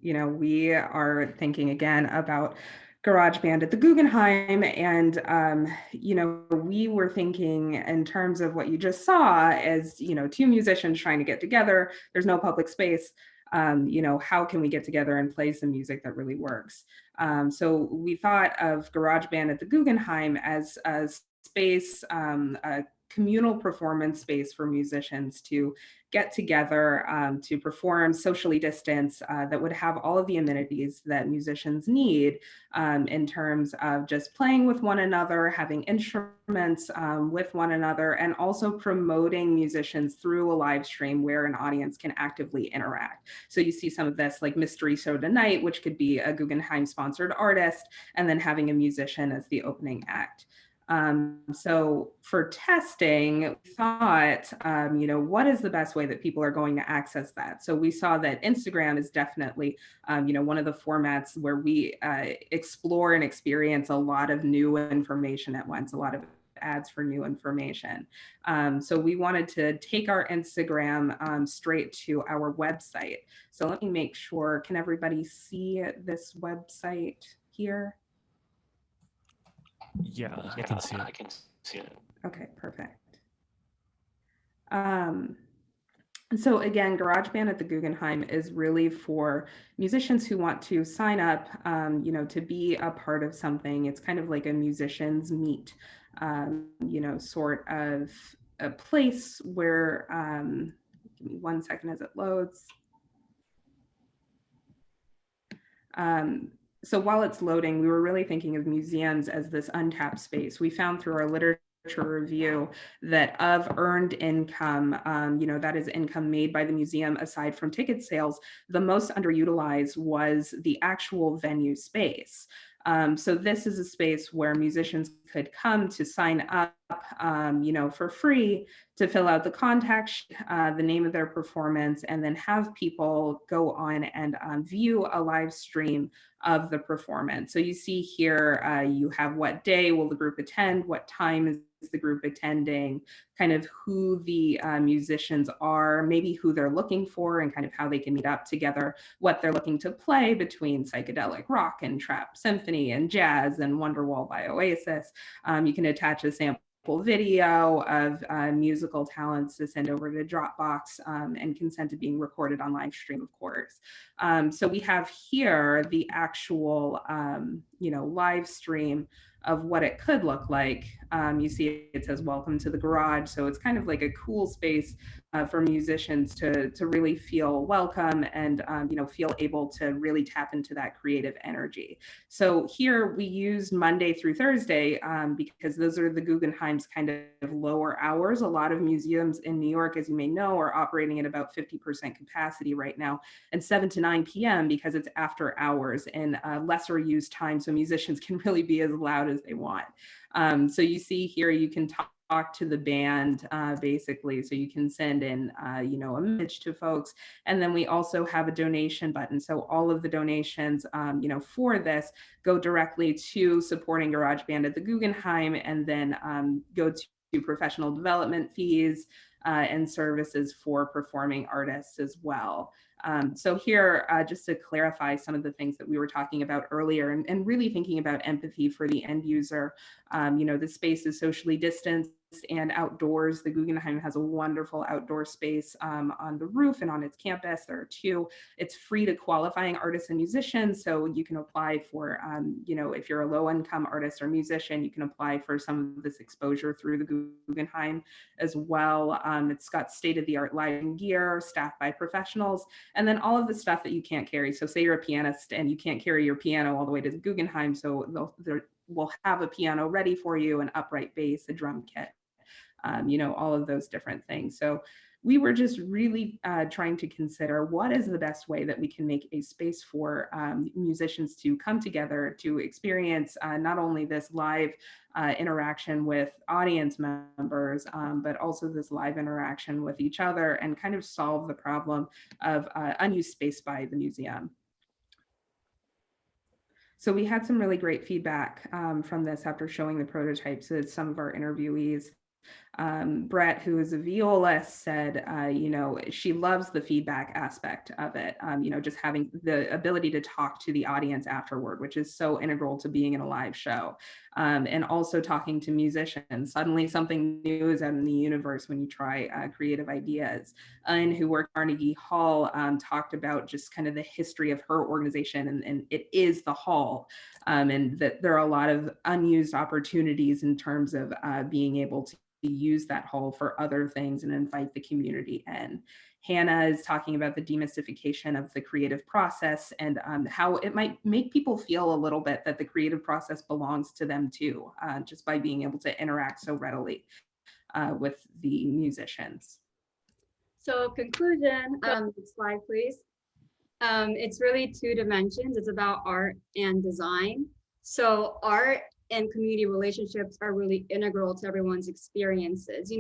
S17: You know, we are thinking again about GarageBand at the Guggenheim, and you know, we were thinking in terms of what you just saw as, you know, 2 musicians trying to get together. There's no public space. You know, how can we get together and play some music that really works? So we thought of GarageBand at the Guggenheim as a space, a communal performance space for musicians to get together, to perform socially distanced, that would have all of the amenities that musicians need in terms of just playing with one another, having instruments with one another, and also promoting musicians through a live stream where an audience can actively interact. So you see some of this like Mystery Show Tonight, which could be a Guggenheim sponsored artist, and then having a musician as the opening act. So for testing, we thought, you know, what is the best way that people are going to access that? So we saw that Instagram is definitely, you know, one of the formats where we explore and experience a lot of new information at once, a lot of ads for new information. So we wanted to take our Instagram straight to our website. So let me make sure, can everybody see this website here?
S1: Yeah, I can see it. I can see it.
S17: Okay, perfect. So again, GarageBand at the Guggenheim is really for musicians who want to sign up, you know, to be a part of something. It's kind of like a musicians meet, you know, sort of a place where, give me 1 second as it loads. So while it's loading, we were really thinking of museums as this untapped space. We found through our literature review that of earned income, that is income made by the museum aside from ticket sales, the most underutilized was the actual venue space. So this is a space where musicians could come to sign up, for free to fill out the contact sheet, the name of their performance, and then have people go on and view a live stream of the performance. So you see here, you have what day will the group attend, what time is the group attending, kind of who the musicians are, maybe who they're looking for and kind of how they can meet up together, what they're looking to play between psychedelic rock and trap symphony and jazz and Wonderwall by Oasis. You can attach a sample video of musical talents to send over to Dropbox and consent to being recorded on live stream, of course. So we have here the actual, live stream of what it could look like. You see it says welcome to the garage. So it's kind of like a cool space for musicians to really feel welcome and feel able to really tap into that creative energy. So here we used Monday through Thursday because those are the Guggenheim's kind of lower hours. A lot of museums in New York, as you may know, are operating at about 50% capacity right now, and 7 to 9 p.m. because it's after hours and lesser used time, so musicians can really be as loud as they want. So you see here, you can talk to the band basically, so you can send in a message to folks, and then we also have a donation button. So all of the donations for this go directly to supporting GarageBand at the Guggenheim, and then go to professional development fees and services for performing artists as well. So here, just to clarify some of the things that we were talking about earlier, and really thinking about empathy for the end user, the space is socially distanced and outdoors. The Guggenheim has a wonderful outdoor space on the roof and on its campus. There are two. It's free to qualifying artists and musicians. So you can apply for, if you're a low income artist or musician, you can apply for some of this exposure through the Guggenheim as well. It's got state-of-the-art lighting gear, staffed by professionals, and then all of the stuff that you can't carry. So say you're a pianist and you can't carry your piano all the way to the Guggenheim. So we'll have a piano ready for you, an upright bass, a drum kit, all of those different things. So we were just really trying to consider what is the best way that we can make a space for musicians to come together to experience not only this live interaction with audience members, but also this live interaction with each other, and kind of solve the problem of unused space by the museum. So we had some really great feedback from this after showing the prototypes to some of our interviewees. Brett, who is a violist, said, she loves the feedback aspect of it, just having the ability to talk to the audience afterward, which is so integral to being in a live show. And also talking to musicians. Suddenly something new is out in the universe when you try creative ideas. And who worked at Carnegie Hall talked about just kind of the history of her organization, and it is the hall. And that there are a lot of unused opportunities in terms of being able to use that hall for other things and invite the community in. Hannah is talking about the demystification of the creative process and how it might make people feel a little bit that the creative process belongs to them too, just by being able to interact so readily with the musicians.
S18: So conclusion, slide please. It's really two dimensions. It's about art and design. So art and community relationships are really integral to everyone's experiences.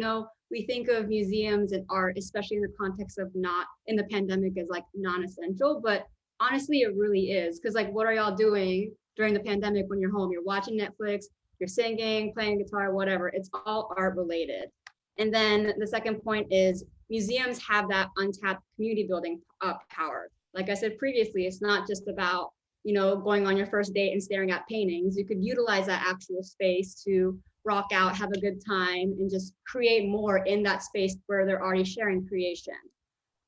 S18: We think of museums and art, especially in the context of not in the pandemic, as like non-essential, but honestly, it really is. Because like, what are y'all doing during the pandemic when you're home? You're watching Netflix, you're singing, playing guitar, whatever. It's all art related. And then the second point is museums have that untapped community building power. Like I said previously, it's not just about going on your first date and staring at paintings. You could utilize that actual space to rock out, have a good time, and just create more in that space where they're already sharing creation.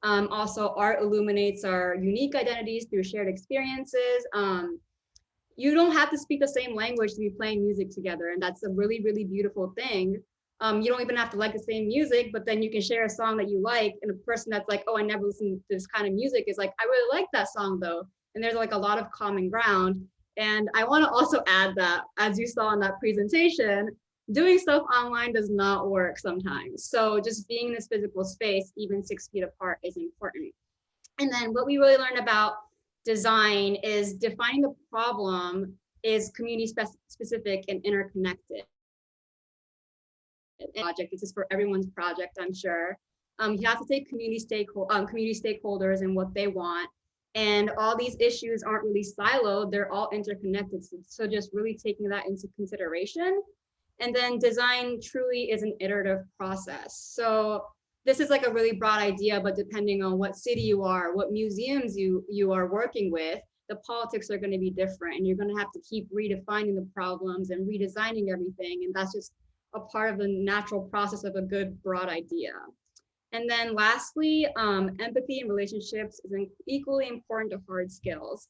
S18: Also, art illuminates our unique identities through shared experiences. You don't have to speak the same language to be playing music together, and that's a really, really beautiful thing. You don't even have to like the same music, but then you can share a song that you like, and a person that's like, oh, I never listened to this kind of music is like, I really like that song though. And there's like a lot of common ground. And I want to also add that, as you saw in that presentation, doing stuff online does not work sometimes. So just being in this physical space, even 6 feet apart, is important. And then what we really learned about design is defining the problem is community specific and interconnected. Project, this is for everyone's project, I'm sure. You have to take community stakeholders and what they want. And all these issues aren't really siloed, they're all interconnected. So just really taking that into consideration. And then design truly is an iterative process. So this is like a really broad idea, but depending on what city you are, what museums you are working with, the politics are going to be different, and you're going to have to keep redefining the problems and redesigning everything. And that's just a part of the natural process of a good broad idea. And then lastly, empathy and relationships is equally important to hard skills.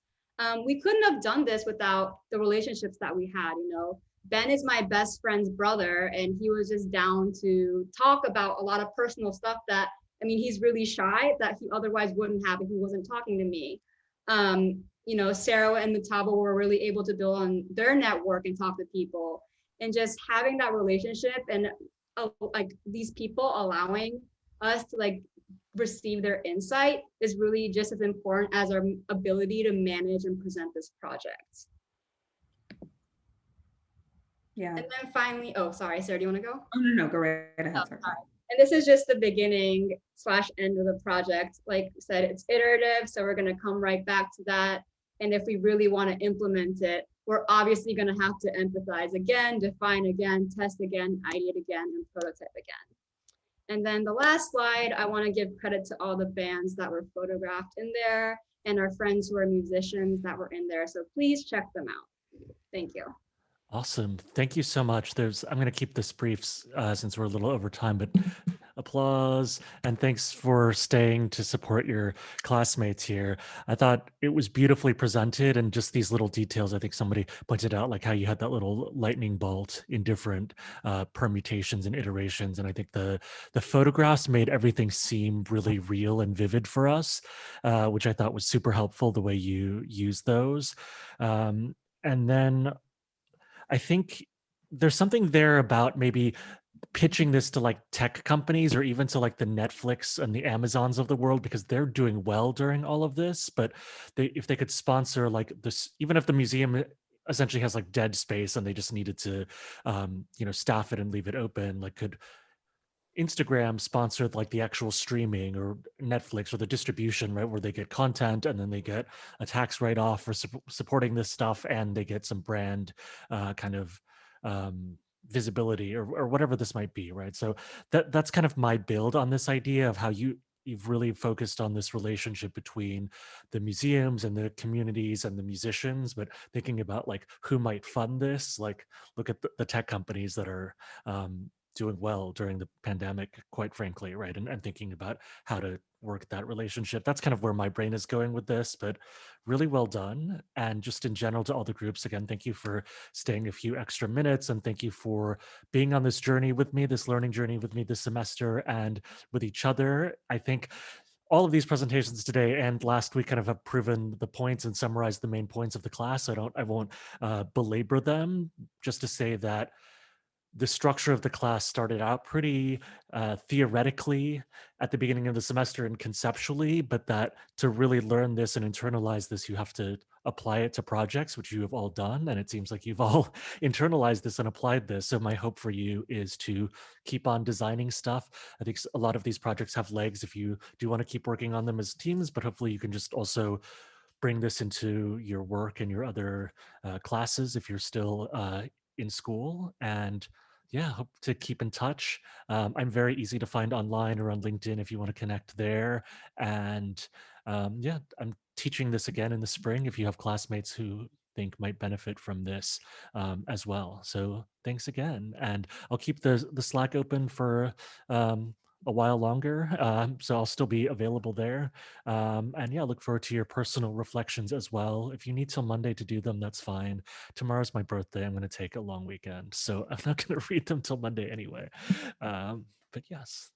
S18: We couldn't have done this without the relationships that we had, you know. Ben is my best friend's brother, and he was just down to talk about a lot of personal stuff that, I mean, he's really shy that he otherwise wouldn't have if he wasn't talking to me. You know, Sarah and Mataba were really able to build on their network and talk to people, and just having that relationship and like these people allowing us to like receive their insight is really just as important as our ability to manage and present this project.
S17: Yeah.
S18: And then finally, oh, sorry, Sarah, do you want to go?
S17: Oh, no, go right ahead.
S18: Oh, sorry. And this is just the beginning / end of the project. Like I said, it's iterative, so we're going to come right back to that. And if we really want to implement it, we're obviously going to have to empathize again, define again, test again, ideate again, and prototype again. And then the last slide, I want to give credit to all the bands that were photographed in there and our friends who are musicians that were in there. So please check them out. Thank you.
S1: Awesome. Thank you so much. I'm going to keep this brief since we're a little over time, but applause and thanks for staying to support your classmates here. I thought it was beautifully presented, and just these little details. I think somebody pointed out like how you had that little lightning bolt in different permutations and iterations. And I think the photographs made everything seem really real and vivid for us, which I thought was super helpful the way you used those. And then I think there's something there about maybe pitching this to like tech companies or even to like the Netflix and the Amazons of the world, because they're doing well during all of this. But if they could sponsor like this, even if the museum essentially has like dead space and they just needed to, staff it and leave it open, like could Instagram sponsored like the actual streaming, or Netflix or the distribution, right, where they get content and then they get a tax write-off for supporting this stuff, and they get some brand visibility or whatever this might be, right? So that's kind of my build on this idea of how you've really focused on this relationship between the museums and the communities and the musicians, but thinking about like who might fund this. Like look at the tech companies that are doing well during the pandemic, quite frankly, right? And thinking about how to work that relationship. That's kind of where my brain is going with this, but really well done. And just in general to all the groups, again, thank you for staying a few extra minutes, and thank you for being on this journey with me, this learning journey with me this semester and with each other. I think all of these presentations today and last week kind of have proven the points and summarized the main points of the class. I won't belabor them, just to say that the structure of the class started out pretty theoretically at the beginning of the semester and conceptually, but that to really learn this and internalize this, you have to apply it to projects, which you have all done. And it seems like you've all internalized this and applied this. So my hope for you is to keep on designing stuff. I think a lot of these projects have legs if you do want to keep working on them as teams, but hopefully you can just also bring this into your work and your other classes if you're still in school. And yeah, hope to keep in touch. I'm very easy to find online or on LinkedIn if you want to connect there. And yeah, I'm teaching this again in the spring if you have classmates who think might benefit from this as well. So thanks again. And I'll keep the Slack open for a while longer. So I'll still be available there. And yeah, look forward to your personal reflections as well. If you need till Monday to do them, that's fine. Tomorrow's my birthday. I'm going to take a long weekend, so I'm not going to read them till Monday anyway. But yes.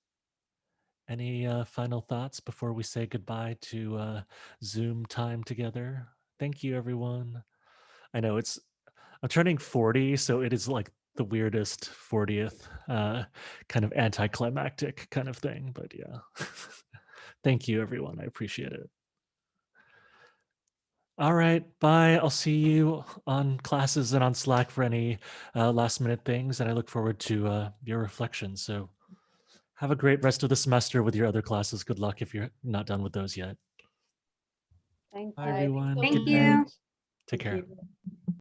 S1: Any final thoughts before we say goodbye to Zoom time together? Thank you, everyone. I know I'm turning 40, so it is like the weirdest 40th kind of anticlimactic kind of thing, but yeah. Thank you, everyone. I appreciate it. All right, bye. I'll see you on classes and on Slack for any last minute things, and I look forward to your reflections. So have a great rest of the semester with your other classes. Good luck if you're not done with those yet.
S7: Thank
S1: Bye,
S7: you.
S1: everyone.
S16: Thank
S1: Good
S16: you.
S1: night. Take
S7: Thank
S1: care.
S7: you.